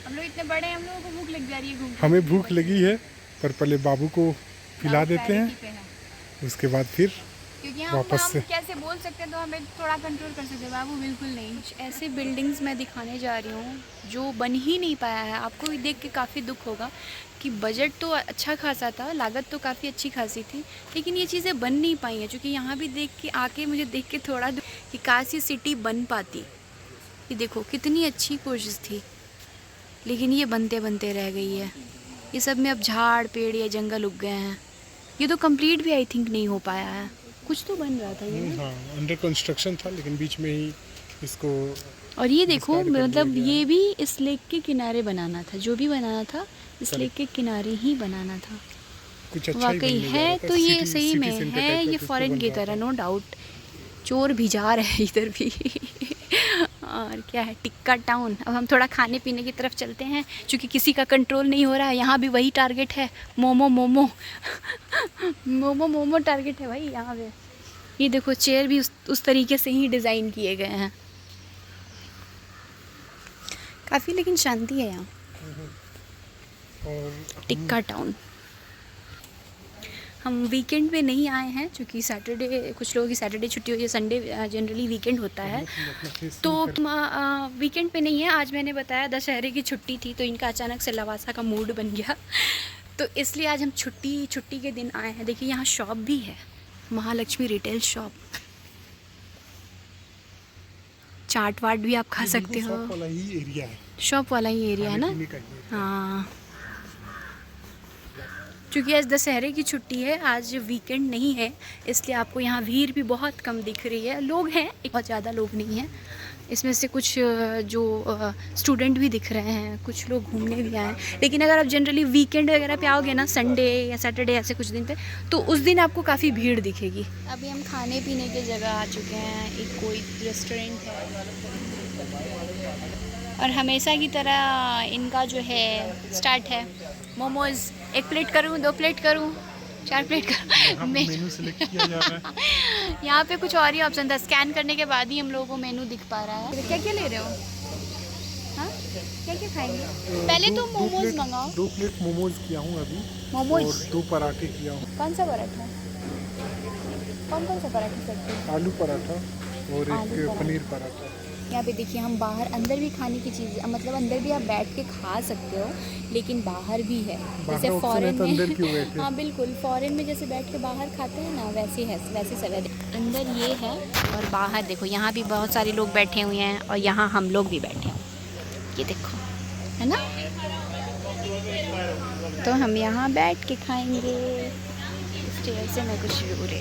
हम लोग इतने बड़े हैं, हम लोगों को भूख लग जा रही है घूम। हमें भूख लगी है, पर पहले बाबू को पिला देते हैं, उसके बाद फिर क्योंकि वापस हम से। कैसे बोल सकते हैं तो हमें थोड़ा कंट्रोल कर सकते हैं। बाबू बिल्कुल नहीं। ऐसे बिल्डिंग्स मैं दिखाने जा रही हूँ जो बन ही नहीं पाया है। आपको भी देख के काफ़ी दुख होगा कि बजट तो अच्छा खासा था, लागत तो काफ़ी अच्छी खासी थी, लेकिन ये चीज़ें बन नहीं पाई हैं। क्योंकि यहाँ भी देख के आके मुझे देख के थोड़ा दुख कि काश ये सिटी बन पाती। ये देखो कितनी अच्छी कोशिश थी, लेकिन ये बनते बनते रह गई है। ये सब में अब झाड़ पेड़ या जंगल उग गए हैं। ये तो कंप्लीट भी आई थिंक नहीं हो पाया है। कुछ तो बन रहा था ये। हाँ, अंडर कंस्ट्रक्शन था, लेकिन बीच में ही इसको। और ये देखो मतलब ये भी इस लेक के किनारे बनाना था, जो भी बनाना था इस लेक के किनारे ही बनाना था। कुछ अच्छा वाकई है तो ये सही में है, ये फॉरेन की तरह नो डाउट। चोर भी जा रहे हैं इधर भी। और क्या है, टिक्का टाउन। अब हम थोड़ा खाने पीने की तरफ चलते हैं, क्योंकि किसी का कंट्रोल नहीं हो रहा है। यहाँ भी वही टारगेट है, मोमो मोमो मोमो मोमो टारगेट है भाई यहाँ पे। ये देखो चेयर भी उस तरीके से ही डिज़ाइन किए गए हैं। काफ़ी लेकिन शांति है यहाँ। टिक्का टाउन। हम वीकेंड पे नहीं आए हैं, क्योंकि सैटरडे कुछ लोगों की सैटरडे छुट्टी होती है, संडे जनरली वीकेंड होता है। तो वीकेंड पे नहीं है। आज मैंने बताया दशहरे की छुट्टी थी, तो इनका अचानक से लवासा का मूड बन गया, तो इसलिए आज हम छुट्टी के दिन आए हैं। देखिए यहाँ शॉप भी है, महालक्ष्मी रिटेल शॉप। चाट वाट भी आप खा सकते हो। शॉप वाला ही एरिया है, शॉप वाला ही एरिया है ना। हाँ, क्योंकि आज दशहरे की छुट्टी है, आज वीकेंड नहीं है, इसलिए आपको यहाँ भीड़ भी बहुत कम दिख रही है। लोग हैं, बहुत ज़्यादा लोग नहीं हैं। इसमें से कुछ जो स्टूडेंट भी दिख रहे हैं, कुछ लोग घूमने भी आए हैं। लेकिन अगर आप जनरली वीकेंड वगैरह पे आओगे ना, संडे या सैटरडे ऐसे कुछ दिन पे, तो उस दिन आपको काफ़ी भीड़ दिखेगी। अभी हम खाने पीने की जगह आ चुके हैं। एक कोई रेस्टोरेंट है, और हमेशा की तरह इनका जो है स्टार्ट है मोमोज़। 1 प्लेट करूँ, 2 प्लेट करूँ, 4 प्लेट करूँ। मेनू सेलेक्ट किया जा रहा है। यहाँ पे कुछ और ही ऑप्शन था, स्कैन करने के बाद ही हम लोगों को मेनू दिख पा रहा है। क्या क्या ले रहे हो? हाँ, क्या क्या खाएंगे? पहले तो मोमोज मंगाओ। 2 प्लेट मोमोज किया हूँ अभी। मोमोज। और 2 पराठे किया हूँ। कौन सा पराठा? कौन कौन सा पराठा करते हैं? आलू पराठा और आलू एक पराठा। पनीर पराठा। यहाँ पे देखिए हम बाहर अंदर भी खाने की चीज़, मतलब अंदर भी आप बैठ के खा सकते हो, लेकिन बाहर भी है। जैसे ऑप्शन है फॉरेन तो में अंदर क्यों बैठे? हाँ बिल्कुल, फॉरेन में जैसे बैठ के बाहर खाते हैं ना, वैसे है, वैसे सब है। अंदर ये है और बाहर देखो यहाँ भी बहुत सारे लोग बैठे हुए हैं और यहाँ हम लोग भी बैठे हैं, ये देखो, है ना। तो हम यहाँ बैठ के खाएंगे। स्टेयर से मैं कुछ व्यू रही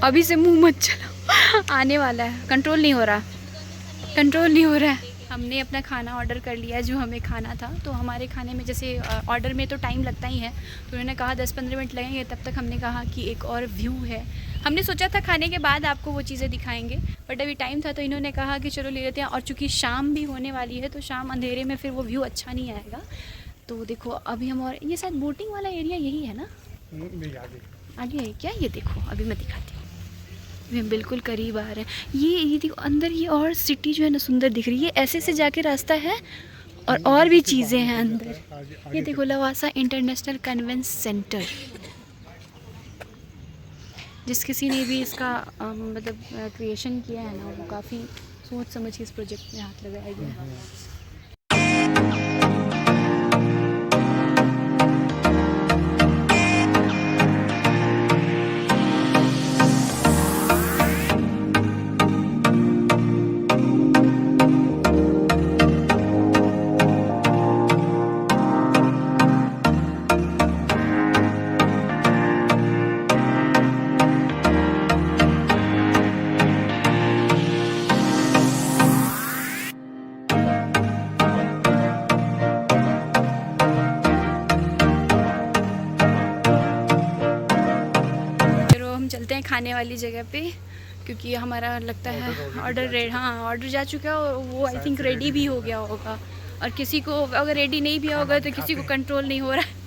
अभी से मुंह मत चलाओ, आने वाला है, कंट्रोल नहीं हो रहा, कंट्रोल नहीं हो रहा है। हमने अपना खाना ऑर्डर कर लिया जो हमें खाना था। तो हमारे खाने में जैसे ऑर्डर में तो टाइम लगता ही है, तो उन्होंने कहा 10-15 मिनट लगेंगे। तब तक हमने कहा कि एक और व्यू है, हमने सोचा था खाने के बाद आपको वो चीज़ें दिखाएंगे, बट अभी टाइम था तो इन्होंने कहा कि चलो ले लेते हैं। और चूँकि शाम भी होने वाली है तो शाम अंधेरे में फिर वो व्यू अच्छा नहीं आएगा। तो देखो अभी हम, और ये शायद बोटिंग वाला एरिया यही है ना, नहीं आगे आगे है क्या? ये देखो अभी मैं दिखाती हूँ, हम बिल्कुल करीब आ रहे हैं। ये देखो अंदर, ये और सिटी जो है ना सुंदर दिख रही है। ऐसे से जाके रास्ता है और भी चीज़ें हैं अंदर। ये देखो लवासा इंटरनेशनल कन्वेंस सेंटर। जिस किसी ने भी इसका मतलब क्रिएशन किया है ना, वो काफ़ी सोच समझ के इस प्रोजेक्ट में हाथ लगाया गया है। चलते हैं खाने वाली जगह पे, क्योंकि हमारा लगता है ऑर्डर जा चुका है और वो आई थिंक रेडी भी हो गया होगा। और किसी को अगर रेडी नहीं भी होगा तो किसी को कंट्रोल नहीं हो रहा है।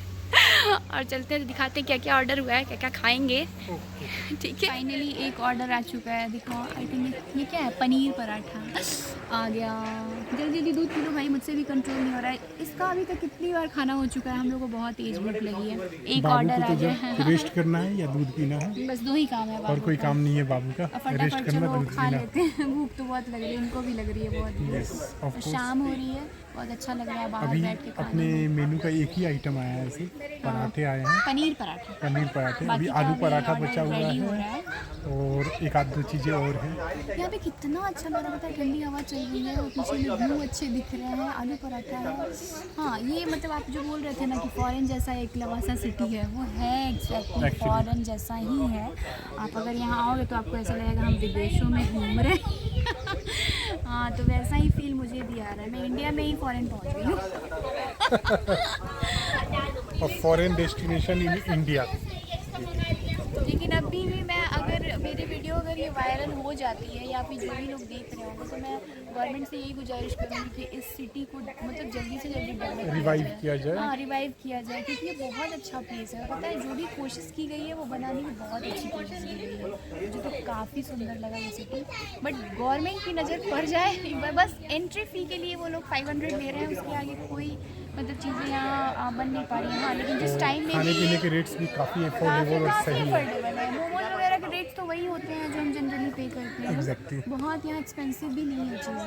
और चलते हैं तो दिखाते हैं क्या क्या ऑर्डर हुआ है, क्या क्या खाएंगे। ठीक है, फाइनली एक ऑर्डर आ चुका है। देखो आई थिंक ये क्या है, पनीर पराठा आ गया। जल्दी जल्दी दूध पी लो भाई, मुझसे भी कंट्रोल नहीं हो रहा है। इसका अभी तक कितनी बार खाना हो चुका है, हम लोग को बहुत तेज भूख लगी है। एक ऑर्डर आ गया है। रेस्ट करना है या दूध पीना है, बस 2 ही काम है और कोई काम नहीं है बाबू का। रेस्ट फटाफट करना, चलो दूध खा पीना। लेते हैं। भूख तो बहुत लग रही है, इनको भी लग रही है बहुत। शाम हो रही है, बहुत अच्छा लग रहा है बाहर अभी बैठ के खाने अपने में। मेनू का एक ही आइटम आया है, ऐसे पराठे आए हैं, पनीर पराठा। पनीर पराठे। अभी बाकी का आलू अभी पराठा ऑर्डर बचा हुआ रेडी हो है रहा है। और एक आध 2 चीज़ें और हैं। यहाँ पे कितना अच्छा लग रहा है, ठंडी हवा चल रही है और पीछे में व्यू अच्छे दिख रहे हैं। आलू पराठा है। हाँ ये मतलब आप जो बोल रहे थे ना कि फॉरेन जैसा एक लवासा सिटी है, वो है एग्जैक्टली फॉरेन जैसा ही है। आप अगर यहाँ आओगे तो आपको ऐसा लगेगा हम विदेशों में घूम रहे हैं। हाँ तो वैसा ही फील मुझे भी आ रहा है, मैं इंडिया में ही फॉरेन पहुँच गई हूँ। और फॉरेन डेस्टिनेशन इन इंडिया। लेकिन अभी भी मैं, अगर मेरी वीडियो अगर ये वायरल हो जाती है या फिर जो भी लोग देख रहे होंगे, तो मैं गवर्नमेंट से यही गुजारिश करूँगी कि इस सिटी को मतलब जल्दी से जल्दी डेवलप रिवाइव किया जाए। हाँ रिवाइव किया जाए, क्योंकि ये बहुत अच्छा प्लेस है। पता है जो भी कोशिश की गई है वो बनाने की बहुत अच्छी कोशिश की गई है। मुझे तो काफ़ी सुंदर लगा ये सिटी, बट गवर्नमेंट की नज़र पड़ जाए। बस एंट्री फ़ी के लिए वो लोग 500 ले रहे हैं, उसके आगे कोई मतलब चीज़ें यहाँ बन नहीं पा रही हैं। हाँ लेकिन जिस टाइम में खाने पीने के रेट्स भी काफ़ी अफोर्डेबल और सही है। अफोर्डेबल है। मोमोज वगैरह के रेट्स तो वही होते हैं जो हम जनरली पे करते हैं। Exactly. बहुत यहाँ एक्सपेंसिव भी नहीं है चीज़ें।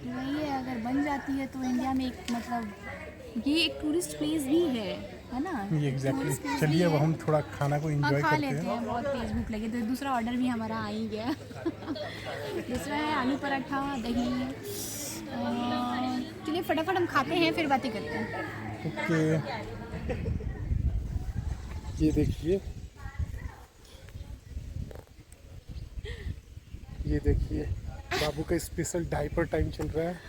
वही है, अगर बन जाती है तो इंडिया में एक मतलब ये एक टूरिस्ट प्लेस भी है ना। ये एग्जैक्टली। Tourist place चलिए भी अब है। हम थोड़ा खाना को हाँ एंजॉय खा करते लेते हैं। हैं, बहुत तेज भूख लगी। तो दूसरा ऑर्डर भी हमारा आ ही गया। दूसरा है आलू पराठा दही। चलिए फटाफट हम खाते हैं फिर बातें करते हैं। ओके, ये देखिए, ये देखिए बाबू का स्पेशल डायपर टाइम चल रहा है।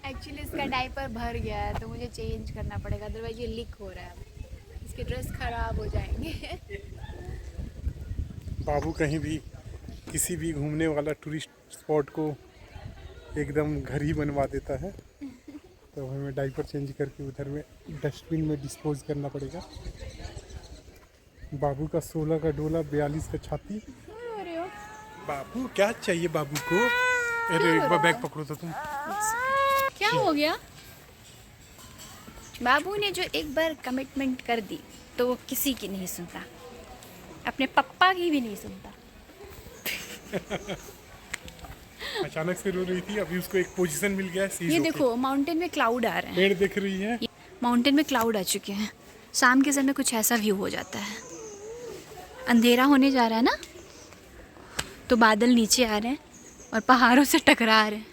एक्चुअली इसका डायपर भर गया है तो मुझे चेंज करना पड़ेगा, अदरवाइज ये लीक हो रहा है, इसके ड्रेस खराब हो जाएंगे। बाबू कहीं भी किसी भी घूमने वाला टूरिस्ट स्पॉट को एकदम घर ही बनवा देता है। तो हमें डायपर चेंज करके उधर में डस्टबिन में डिस्पोज करना पड़ेगा। बाबू का 16 का डोला, 42 का छाती। अरे ओ, बाबू क्या चाहिए बाबू को? अरे एक बार बैग पकड़ो तो तुम। क्या क्या हो गया? बाबू ने जो एक बार कमिटमेंट कर दी तो वो किसी की नहीं सुनता, अपने पप्पा की भी नहीं सुनता। अचानक से रो रही थी, अभी उसको एक पोजीशन मिल गया है। ये देखो माउंटेन में क्लाउड आ रहे हैं, पेड़ दिख रही है। माउंटेन में क्लाउड आ चुके हैं। शाम के समय कुछ ऐसा व्यू हो जाता है, अंधेरा होने जा रहा है ना, तो बादल नीचे आ रहे हैं और पहाड़ों से टकरा रहे हैं।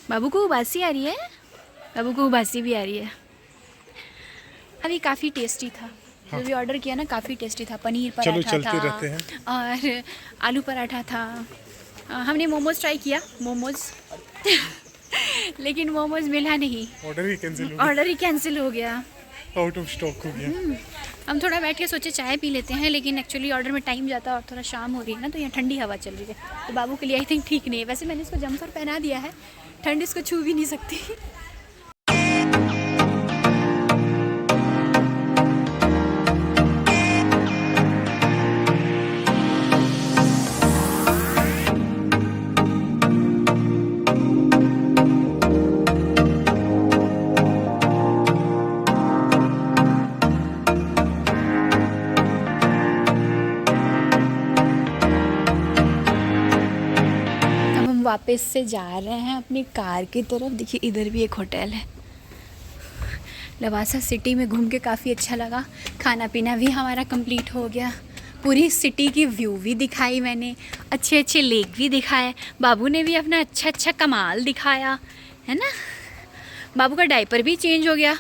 बाबू को उबासी आ रही है, बाबू को उबासी भी आ रही है। अभी काफ़ी टेस्टी था, जो भी ऑर्डर किया ना काफ़ी टेस्टी था। पनीर चलो पराठा चलते था रहते हैं। और आलू पराठा था। हमने मोमोज ट्राई किया, मोमोज लेकिन मोमोज मिला नहीं, ऑर्डर ही कैंसिल हो गया, आउट ऑफ स्टॉक हो गया। हम थोड़ा बैठ के सोचे चाय पी लेते हैं, लेकिन एक्चुअली ऑर्डर में टाइम जाता है और थोड़ा शाम हो रही है ना, तो यहाँ ठंडी हवा चल रही है, तो बाबू के लिए आई थिंक ठीक नहीं है। वैसे मैंने इसको जम्पर पहना दिया है, ठंड इसको छू भी नहीं सकती। वापस से जा रहे हैं अपनी कार की तरफ। देखिए इधर भी एक होटल है। लवासा सिटी में घूम के काफ़ी अच्छा लगा, खाना पीना भी हमारा कंप्लीट हो गया, पूरी सिटी की व्यू भी दिखाई मैंने, अच्छे अच्छे लेक भी दिखाए, बाबू ने भी अपना अच्छा अच्छा कमाल दिखाया है ना। बाबू का डायपर भी चेंज हो गया।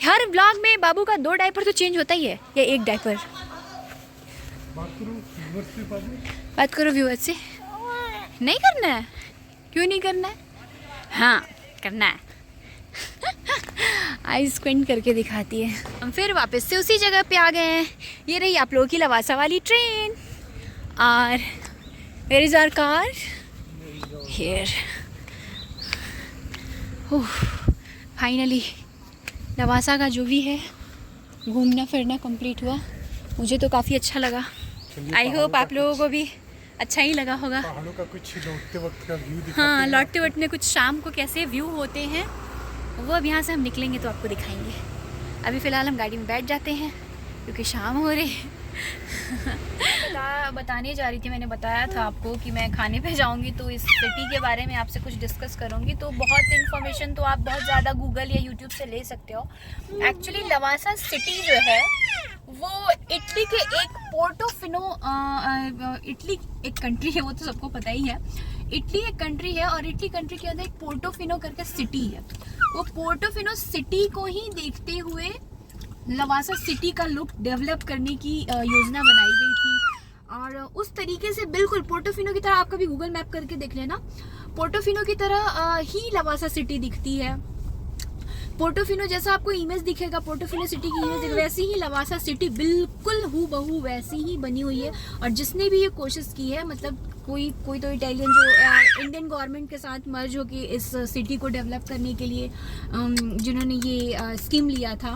हर ब्लॉग में बाबू का 2 डायपर तो चेंज होता ही है, या 1 डायपर। बात करो व्यूअर्स से। नहीं करना है? क्यों नहीं करना है? हाँ करना है। आई स्क्विंट करके दिखाती है। हम फिर वापस से उसी जगह पे आ गए हैं। ये रही आप लोगों की लवासा वाली ट्रेन। और where is our car? Here. Finally Lavasa का जो भी है घूमना फिरना कंप्लीट हुआ। मुझे तो काफ़ी अच्छा लगा। आई होप आप लोगों को भी अच्छा ही लगा होगा। पहाड़ों का कुछ लौटते वक्त का व्यू दिखाते हाँ, हैं। लौटते वक्त में कुछ शाम को कैसे व्यू होते हैं वो अब यहाँ से हम निकलेंगे तो आपको दिखाएंगे। अभी फ़िलहाल हम गाड़ी में बैठ जाते हैं क्योंकि शाम हो रही है। बताने जा रही थी, मैंने बताया था आपको कि मैं खाने पे जाऊंगी तो इस सिटी के बारे में आपसे कुछ डिस्कस करूंगी। तो बहुत इन्फॉर्मेशन तो आप बहुत ज़्यादा गूगल या यूट्यूब से ले सकते हो। एक्चुअली लवासा सिटी जो है वो इटली के एक पोर्टोफिनो, इटली एक कंट्री है, वो तो सबको पता ही है। इटली एक कंट्री है और इटली कंट्री के अंदर एक पोर्टोफिनो करके सिटी है। वो पोर्टोफिनो सिटी को ही देखते हुए लवासा सिटी का लुक डेवलप करने की योजना बनाई गई थी। और उस तरीके से बिल्कुल पोर्टोफिनो की तरह, आप कभी गूगल मैप करके देख लेना, पोर्टोफिनो की तरह ही लवासा सिटी दिखती है। पोर्टोफिनो जैसा आपको इमेज दिखेगा, पोर्टोफिनो सिटी की इमेज वैसी ही लवासा सिटी बिल्कुल हूबहू वैसी ही बनी हुई है। और जिसने भी ये कोशिश की है, मतलब कोई तो इटालियन जो इंडियन गवर्नमेंट के साथ मर्ज होकर इस सिटी को डेवलप करने के लिए जिन्होंने ये स्कीम लिया था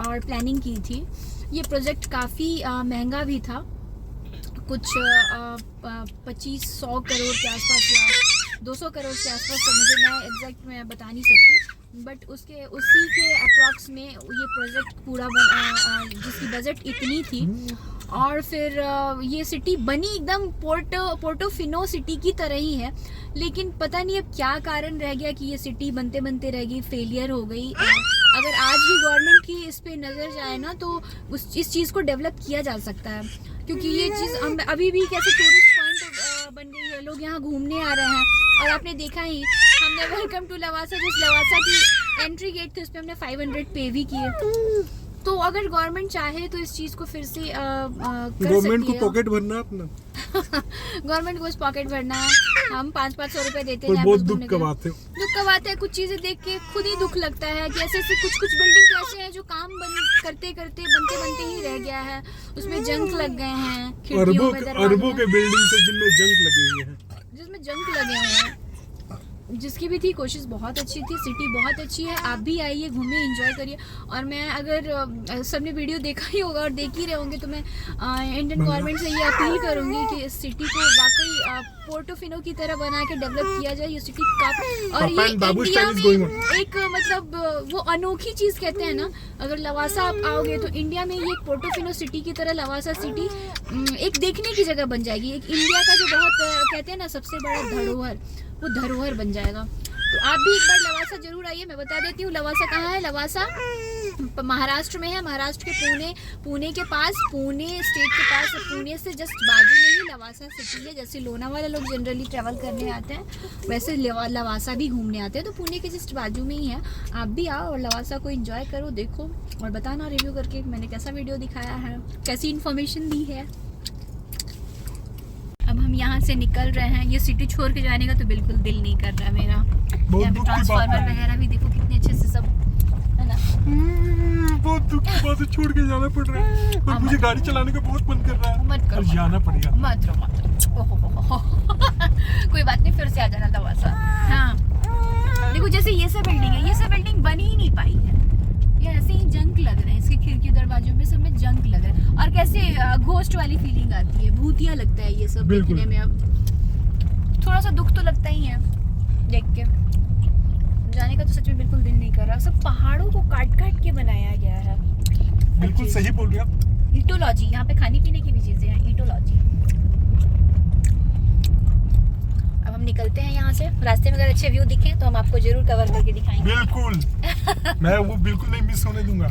और प्लानिंग की थी। ये प्रोजेक्ट काफ़ी महंगा भी था, कुछ 2500 करोड़ के आसपास या 200 करोड़ के आसपास, तो मुझे मैं एग्जैक्ट मैं बता नहीं सकती, बट उसी के अप्रॉक्स में ये प्रोजेक्ट पूरा जिसकी बजट इतनी थी। और फिर ये सिटी बनी एकदम पोर्टोफिनो सिटी की तरह ही है, लेकिन पता नहीं अब क्या कारण रह गया कि ये सिटी बनते बनते रह गई, फेलियर हो गई। अगर आज भी गवर्नमेंट की इस पे नज़र जाए ना तो इस चीज़ को डेवलप किया जा सकता है, क्योंकि ये चीज़ अभी भी कैसे टूरिस्ट पॉइंट बन गई है, लोग यहाँ घूमने आ रहे हैं। और आपने देखा ही, हमने वेलकम टू लवासा, जिस लवासा की एंट्री गेट थी उस पर हमने 500 पे भी किए। तो अगर गवर्नमेंट चाहे तो इस चीज़ को फिर से गवर्नमेंट को पॉकेट भरना अपना गवर्नमेंट को बस पॉकेट भरना है। हम 500 रुपए देते हैं। बहुत दुख का बात है, कुछ चीजें देख के खुद ही दुख लगता है कि ऐसे कुछ बिल्डिंग तो ऐसे हैं जो काम बनते बनते ही रह गया है, उसमें जंग लग गए हैं, अरबों के बिल्डिंग से जिनमें जंग लगे हुए हैं, जिसमें जंग लगे हुए हैं। जिसकी भी थी कोशिश बहुत अच्छी थी, सिटी बहुत अच्छी है। आप भी आइए, घूमिए, एंजॉय करिए। और मैं अगर सबने वीडियो देखा ही होगा और देख ही रहे होंगे तो मैं इंडियन गवर्नमेंट से ये अपील करूँगी कि इस सिटी को वाकई पोर्टोफिनो की तरह बना के डेवलप किया जाए। ये सिटी का और ये इंडिया में एक मतलब वो अनोखी चीज़ कहते हैं ना, अगर लवासा आप आओगे तो इंडिया में ये पोर्टोफिनो सिटी की तरह लवासा सिटी एक देखने की जगह बन जाएगी। एक इंडिया का जो बहुत कहते हैं ना सबसे बड़ा धरोहर, वो धरोहर बन जाएगा। तो आप भी एक बार लवासा जरूर आइए। मैं बता देती हूँ लवासा कहाँ है। लवासा महाराष्ट्र में है, महाराष्ट्र के पुणे के पास, पुणे स्टेट के पास। पुणे से जस्ट बाजू में ही लवासा सिटी है। जैसे लोनावाला लोग जनरली ट्रैवल करने आते हैं, वैसे लवासा भी घूमने आते हैं, तो पुणे के जस्ट बाजू में ही है। आप भी आओ और लवासा को एंजॉय करो, देखो और बताना रिव्यू करके मैंने कैसा वीडियो दिखाया है, कैसी इन्फॉर्मेशन दी है। अब हम यहाँ से निकल रहे हैं। ये सिटी छोड़ के जाने का तो बिल्कुल दिल नहीं कर रहा मेरा। यहाँ पे ट्रांसफार्मर वगैरह भी देखो कितने अच्छे से सब है ना। बहुत दुख की बात है, छोड़ के जाना पड़ रहा है। पर मुझे गाड़ी चलाने का बहुत मन कर रहा है। मत करो, जाना पड़ेगा। मत रो कोई बात नहीं, फिर से आ जाना लवासा। हाँ देखो जैसे ये सब बिल्डिंग है, ये सब बिल्डिंग बनी ही नहीं पाई है, ये ऐसे ही जंक लग रहे हैं। इसके खिड़की दरवाजों में सब में जंक लग रहा है और कैसे घोस्ट वाली फीलिंग आती है, भूतिया लगता है ये सब देखने में। अब थोड़ा सा दुख तो लगता ही है देख के। जाने का तो सच में बिल्कुल दिल नहीं कर रहा। सब पहाड़ों को काट काट के बनाया गया है। बिल्कुल सही बोल रहे हैं। ईटोलॉजी, यहाँ पे खाने पीने की भी चीजें हैं, ईटोलॉजी। अब हम निकलते हैं यहाँ से। रास्ते में अगर अच्छे व्यू दिखे तो हम आपको जरूर कवर करके दिखाएंगे। बिल्कुल मैं वो बिल्कुल नहीं मिस होने दूंगा।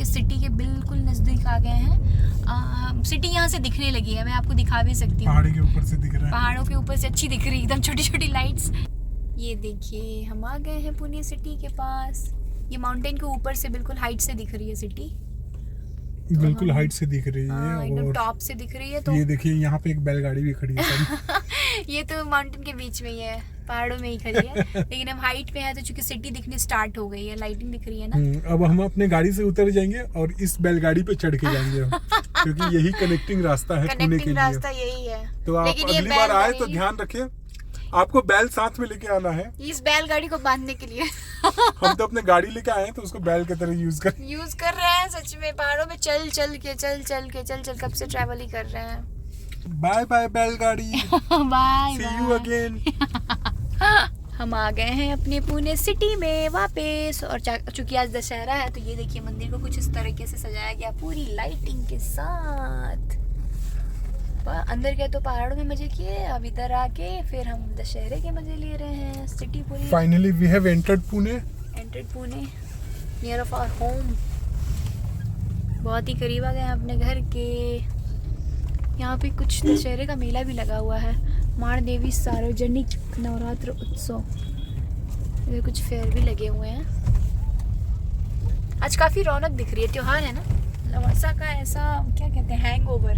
सिटी के बिल्कुल नजदीक आ गए हैं। सिटी यहाँ से दिखने लगी है, मैं आपको दिखा भी सकती हूँ। पहाड़ी के ऊपर से दिख रहा है, पहाड़ों के ऊपर से अच्छी दिख रही है, एकदम छोटी छोटी लाइट्स। ये देखिए हम आ गए हैं पुणे सिटी के पास। ये माउंटेन के ऊपर से बिल्कुल हाइट से दिख रही है सिटी, बिल्कुल हाइट से दिख रही है, एकदम टॉप से दिख रही है। तो ये देखिए यहाँ पे एक बैलगाड़ी भी खड़ी है। ये तो माउंटेन के बीच में ही है, पहाड़ों में ही खड़ी है। लेकिन हम हाइट पे है तो चूंकि सिटी दिखनी स्टार्ट हो गई है, लाइटिंग दिख रही है ना। अब हम अपने गाड़ी से उतर जाएंगे और इस बैलगाड़ी पे चढ़ के जाएंगे हम, क्योंकि यही कनेक्टिंग रास्ता है पुणे के लिए। रास्ता यही है। तो आप अगली बार आए तो ध्यान रखिए, आपको बैल साथ में लेके आना है इस बैलगाड़ी को बांधने के लिए। हम तो अपने गाड़ी लेके आए हैं तो उसको बैल की तरह यूज कर रहे हैं। सच में पहाड़ों में चल कब से ट्रैवल ही कर रहे हैं। बाय बाय बैलगाड़ी, बाय सी यू अगेन। हम आ गए हैं अपने पुणे सिटी में वापस। और चूंकि आज दशहरा है तो ये देखिए मंदिर को कुछ इस तरीके से सजाया गया पूरी लाइटिंग के साथ। अंदर गए तो पहाड़ों में मजे किए, अब इधर आके फिर हम दशहरे के मजे ले रहे हैं। सिटी पूरी finally we have entered Pune near of our home. बहुत ही करीब आ गए हैं अपने घर के। यहाँ पे कुछ दशहरे का मेला भी लगा हुआ है, माण देवी सार्वजनिक नवरात्र उत्सव। इधर कुछ फेयर भी लगे हुए हैं। आज काफी रौनक दिख रही है, त्योहार है ना। लवासा का ऐसा क्या कहते हैं, हैंगओवर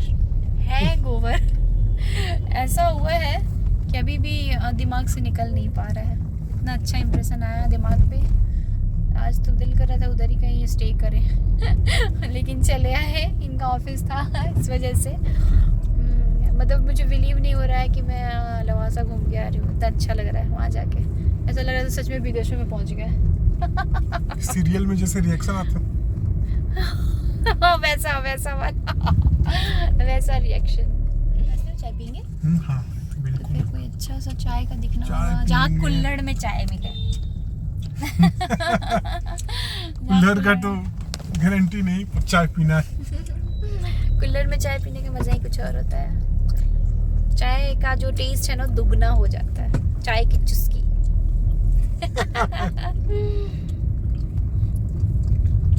ऐसा हुआ है कि अभी भी दिमाग से निकल नहीं पा रहा है। इतना अच्छा इंप्रेशन आया दिमाग पे, आज तो दिल कर रहा था उधर ही कहीं स्टे करें। लेकिन चले आए, इनका ऑफिस था इस वजह से। मतलब मुझे बिलीव नहीं हो रहा है कि मैं लवासा घूम के आ रही हूँ। इतना अच्छा लग रहा है वहाँ जाके, ऐसा लग रहा था सच में विदेशों में पहुँच गए। सीरियल में जैसे रिएक्शन आता वैसा रिएक्शन। चाय पियेंगे? हाँ बिल्कुल। तो फिर कोई अच्छा सा चाय का दिखना होगा जहाँ कुल्हड़ में चाय मिले। कुल्हड़ का तो गारंटी नहीं, चाय पीना है। कुल्हड़ में चाय पीने का मजा ही कुछ और होता है। चाय का जो टेस्ट है ना दुगना हो जाता है, चाय की चुस्की।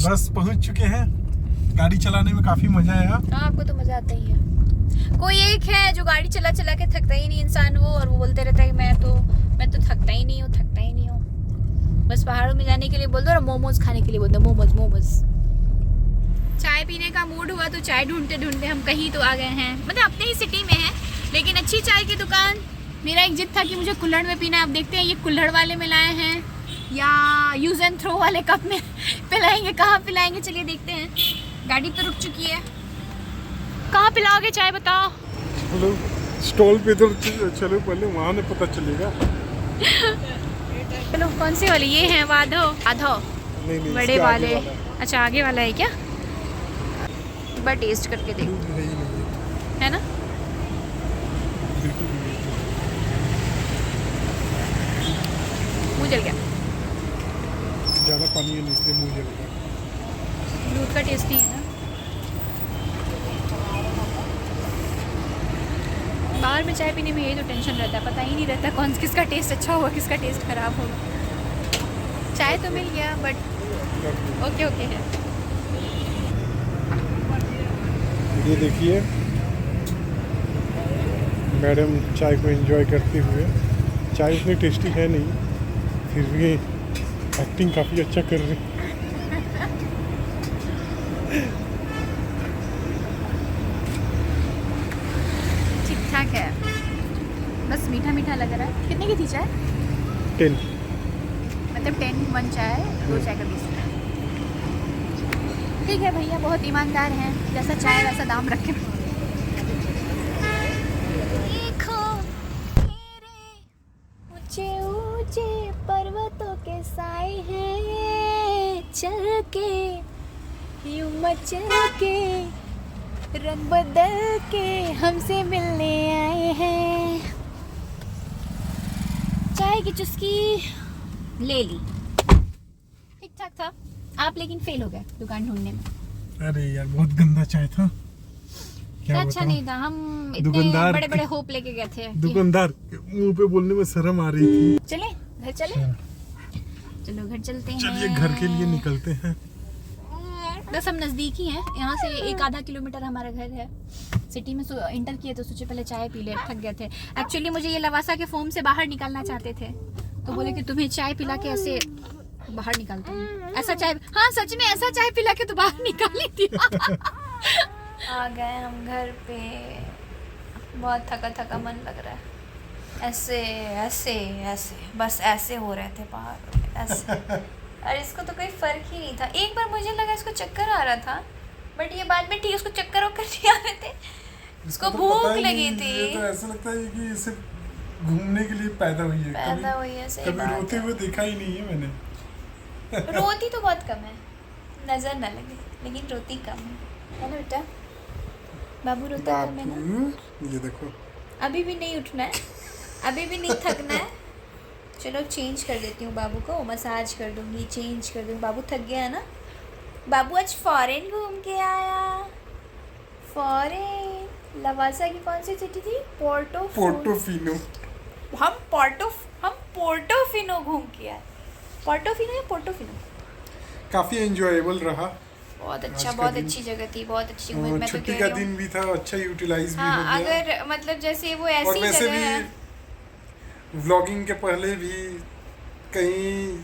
बस पहुंच चुके हैं। गाड़ी चलाने में काफी मजा आया। हाँ आपको तो मजा आता ही है। कोई एक है जो गाड़ी चला चला के थकता ही नहीं इंसान वो, और वो बोलते रहता है कि मैं तो थकता ही नहीं हूँ। बस पहाड़ों में जाने के लिए बोल दो और मोमोज खाने के लिए बोल दो, मोमोज। पीने का मूड हुआ तो चाय ढूंढते ढूंढते हम कहीं तो आ गए हैं, मतलब अपने ही सिटी में है लेकिन अच्छी चाय की दुकान। मेरा एक जिद था कि मुझे कुल्हड़ में पीना है। अब देखते हैं ये कुल्हड़ वाले में लाए हैं या यूज एंड थ्रो वाले कप में पिलाएंगे। कहाँ पिलाएंगे चलिए देखते हैं। गाड़ी तो रुक चुकी है। कहाँ पिलाओगे चाय बताओ? चलो स्टॉल पे इधर चलो, पहले वहाँ ने पता चलेगा। चलो कौन से वाले? ये हैं वाधो आधो नहीं, बड़े इसके आगे वाले। वाला है। अच्छा आगे वाला है क्या? एक बार टेस्ट करके देखो, दूध है ही नहीं, है ना? बिल्कुल भी नहीं। मुँह जल गया। ज़्यादा पानी है नहीं इसलिए मुँह जल गया। दूध का टेस्ट नहीं है ना। बाहर में चाय पीने में यही तो टेंशन रहता है, पता ही नहीं रहता कौन किसका टेस्ट अच्छा होगा किसका टेस्ट खराब होगा। चाय तो मिल गया बट ओके ओके है। ये देखिए मैडम चाय को एंजॉय करते हुए। चाय उतनी टेस्टी है नहीं, फिर भी एक्टिंग काफ़ी अच्छा कर रही। ठीक ठाक है, बस मीठा मीठा लग रहा है। कितने की थी चाय? 10। मतलब 10 1 चाय 2 चाय का 20। ठीक है भैया बहुत ईमानदार हैं, जैसा चाय वैसा दाम रखे। देखो मेरे ऊंचे ऊंचे पर्वतों के साए हैं, चल के यूं मचल के रंग बदल के हमसे मिलने आए हैं। चाय की चुस्की ले ली, ठीक ठाक था। आप लेकिन फेल हो गए दुकान ढूंढने में। अरे यार बहुत गंदा चाय था, क्या अच्छा बताऊं? नहीं था। हम इतने दुकानदार बड़े बड़े होप लेके गए थे। दुकानदार मुंह पे बोलने में शर्म आ रही थी। चले घर चले, चलो घर चलते हैं। चलिए घर के लिए निकलते हैं। बस हम नज़दीक ही हैं, यहाँ से 1-आधा किलोमीटर हमारा घर है। सिटी में इंटर किए तो सोचे पहले चाय पी ले, थक गए थे। एक्चुअली मुझे ये लवासा के फोम से बाहर निकालना चाहते थे, तो बोले कि तुम्हें चाय पिला के ऐसे बाहर निकालता हूँ। ऐसा चाय, हाँ सच में ऐसा चाय पिला के तो बाहर निकाली थी। आ गए हम घर पे, बहुत थका थका मन लग रहा है। ऐसे ऐसे ऐसे बस ऐसे हो रहे थे बाहर ऐसे। और इसको तो कोई फर्क ही नहीं था। एक बार मुझे लगा इसको चक्कर आ रहा था, बट ये बाद में ठीक उसको चक्कर वक्कर नहीं आ रहे थे, उसको तो भूख पता ही लगी नहीं, थी। ये तो ऐसा लगता है कि इसे घूमने के लिए पैदा हुई है। पैदा हुई है, सही कभी बात रोते है। हुए देखा ही नहीं है मैंने। रोती तो बहुत कम है, नजर न लगे, लेकिन रोती कम है ना बेटा? बाबू रोता कम है ना? ये देखो अभी भी नहीं उठना है, अभी भी नहीं थकना है। चलो चेंज कर देती हूँ बाबू को, मसाज कर दूँगी, चेंज कर दूँगी। बाबू थक गया है ना? बाबू आज फॉरेन घूम के आया। फॉरेन लवासा की कौन सी सिटी थी? पोर्टोफिनो। हम पोर्टोफिनो घूम के आए। पोर्टोफिनो या पोर्टोफिनो? काफी एंजॉयबल रहा। बहुत अच्छा, आज का बहुत दिन। अच्छी जगह थी, बहुत अच्छी। और मैं तो छुट्टी कह का रही हूँ, दिन भी था, अच्छा यूटिलाइज भी हाँ हो गया। अगर मतलब जैसे वो और ऐसी वैसे जगह है। भी व्लॉगिंग के पहले भी कहीं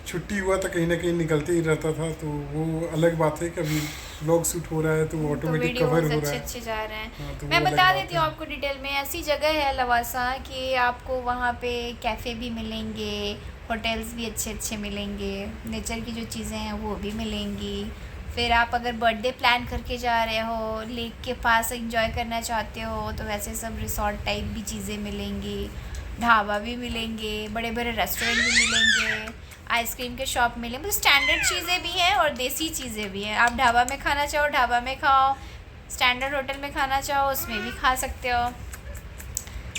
छुट्टी हुआ तो कहीं ना कहीं निकलते ही रहता था, तो वो अलग बात है। कभी व्लॉग शूट हो रहा है तो वो ऑटोमेटिक वीडियोस कवर हो अच्छे रहा है। अच्छे जा रहे हैं। हाँ, तो मैं वो अलग बता बात देती हूँ है। आपको डिटेल में। ऐसी जगह है लवासा कि आपको वहाँ पे कैफ़े भी मिलेंगे, होटल्स भी अच्छे अच्छे मिलेंगे, नेचर की जो चीज़ें हैं वो भी मिलेंगी। फिर आप अगर बर्थडे प्लान करके जा रहे हो, लेक के पास एंजॉय करना चाहते हो, तो वैसे सब रिसोर्ट टाइप भी चीज़ें मिलेंगी, ढाबा भी मिलेंगे, बड़े बड़े रेस्टोरेंट भी मिलेंगे, आइसक्रीम के शॉप मिलेंगे। मतलब स्टैंडर्ड चीज़ें भी हैं और देसी चीज़ें भी हैं। आप ढाबा में खाना चाहो ढाबा में खाओ, स्टैंडर्ड होटल में खाना चाहो उसमें भी खा सकते हो।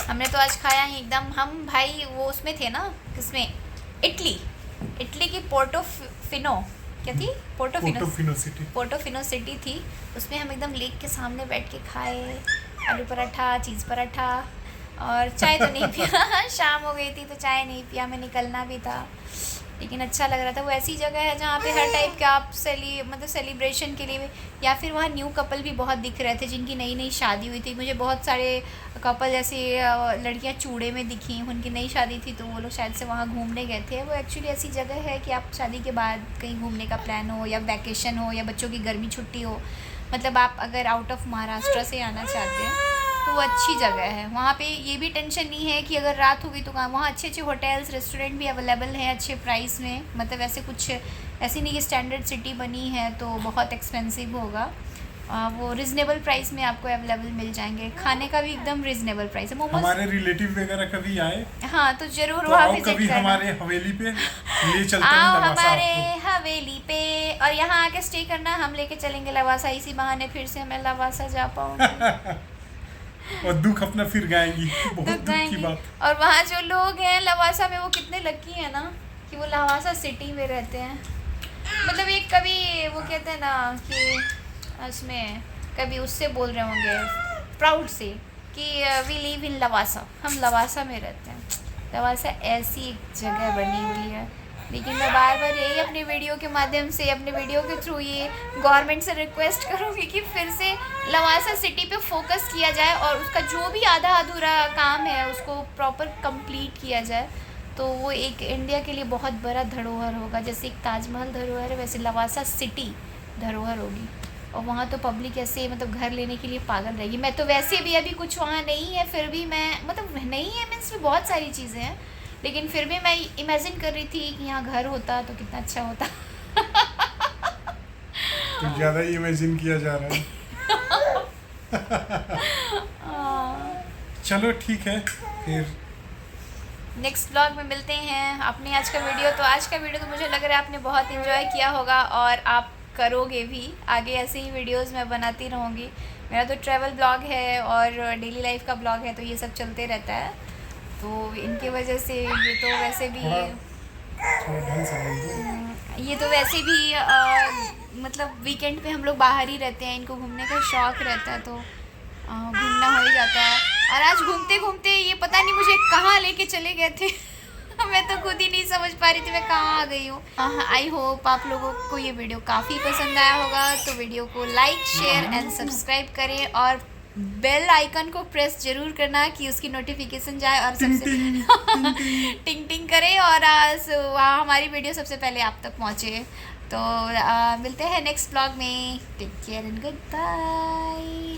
हमने तो आज खाया ही एकदम, हम भाई वो उसमें थे ना, किसमें? इटली की पोर्टोफिनो, क्या थी? पोर्टोफिनो सिटी थी। उसमें हम एकदम लेक के सामने बैठ के खाए, आलू पराठा, चीज़ पराठा, और चाय तो नहीं पिया। शाम हो गई थी तो चाय नहीं पिया, हमें निकलना भी था। लेकिन अच्छा लग रहा था। वो ऐसी जगह है जहाँ पे हर टाइप के आप सेलिब्रेशन के लिए, या फिर वहाँ न्यू कपल भी बहुत दिख रहे थे जिनकी नई नई शादी हुई थी। मुझे बहुत सारे कपल जैसे लड़कियाँ चूड़े में दिखी, उनकी नई शादी थी तो वो लोग शायद से वहाँ घूमने गए थे। वो एक्चुअली ऐसी जगह है कि आप शादी के बाद कहीं घूमने का प्लान हो, या वैकेशन हो, या बच्चों की गर्मी छुट्टी हो, मतलब आप अगर आउट ऑफ महाराष्ट्र से आना चाहते हैं तो वो अच्छी जगह है। वहाँ पे ये भी टेंशन नहीं है कि अगर रात होगी तो कहाँ, वहाँ अच्छे अच्छे होटल्स रेस्टोरेंट भी अवेलेबल हैं अच्छे प्राइस में। मतलब ऐसे कुछ ऐसी नहीं कि स्टैंडर्ड सिटी बनी है तो बहुत एक्सपेंसिव होगा। वो रिजनेबल प्राइस में आपको अवेलेबल मिल जाएंगे। खाने का भी एकदम रिजनेबल प्राइस है। मोमोज हमारे रिलेटिव वगैरह कभी आए हाँ तो जरूर तो वहाँ आओ विजिट कभी करना। हमारे हवेली पे ले चलते हैं आओ लवासा हमारे आपको। हवेली पे और यहाँ आके स्टे करना, हम लेके चलेंगे लवासा। इसी बहाने फिर से मैं लवासा जा पाऊंगी। और दुख अपना फिर गाएंगी, बहुत तो दुख की गाएंगे। बात। और वहाँ जो लोग हैं लवासा में वो कितने लकी हैं ना कि वो लवासा सिटी में रहते हैं। मतलब एक कभी वो कहते हैं ना कि उसमें कभी उससे बोल रहे होंगे प्राउड से कि वी लिव इन लवासा, हम लवासा में रहते हैं। लवासा ऐसी एक जगह बनी हुई है। लेकिन मैं बार बार यही अपने वीडियो के माध्यम से, अपने वीडियो के थ्रू ये गवर्नमेंट से रिक्वेस्ट करूँगी कि फिर से लवासा सिटी पे फोकस किया जाए और उसका जो भी आधा अधूरा काम है उसको प्रॉपर कंप्लीट किया जाए। तो वो एक इंडिया के लिए बहुत बड़ा धरोहर होगा। जैसे एक ताजमहल धरोहर है वैसे लवासा सिटी धरोहर होगी। और वहाँ तो पब्लिक ऐसे मतलब घर लेने के लिए पागल रहेगी। मैं तो वैसे भी अभी कुछ वहाँ नहीं है, फिर भी मैं मतलब नहीं है मीन्स में बहुत सारी चीज़ें हैं, लेकिन फिर भी मैं इमेजिन कर रही थी कि यहाँ घर होता तो कितना अच्छा होता। तो ज़्यादा ही इमेजिन किया जा रहा है। चलो ठीक है, फिर नेक्स्ट ब्लॉग में मिलते हैं। आपने आज का वीडियो तो मुझे लग रहा है आपने बहुत इन्जॉय किया होगा और आप करोगे भी। आगे ऐसे ही वीडियोस मैं बनाती रहूँगी। मेरा तो ट्रैवल ब्लॉग है और डेली लाइफ का ब्लॉग है तो ये सब चलते रहता है। तो इनके वजह से ये तो वैसे भी मतलब वीकेंड पे हम लोग बाहर ही रहते हैं, इनको घूमने का शौक़ रहता है तो घूमना हो ही जाता है। और आज घूमते घूमते ये पता नहीं मुझे कहाँ लेके चले गए थे। मैं तो खुद ही नहीं समझ पा रही थी मैं कहाँ आ गई हूँ। आई होप आप लोगों को ये वीडियो काफ़ी पसंद आया होगा। तो वीडियो को लाइक शेयर एंड सब्सक्राइब करें और बेल आइकन को प्रेस जरूर करना कि उसकी नोटिफिकेशन जाए और सबसे टिंग टिंग करे और वहाँ हमारी वीडियो सबसे पहले आप तक पहुँचे। तो मिलते हैं नेक्स्ट ब्लॉग में। Take care and good bye.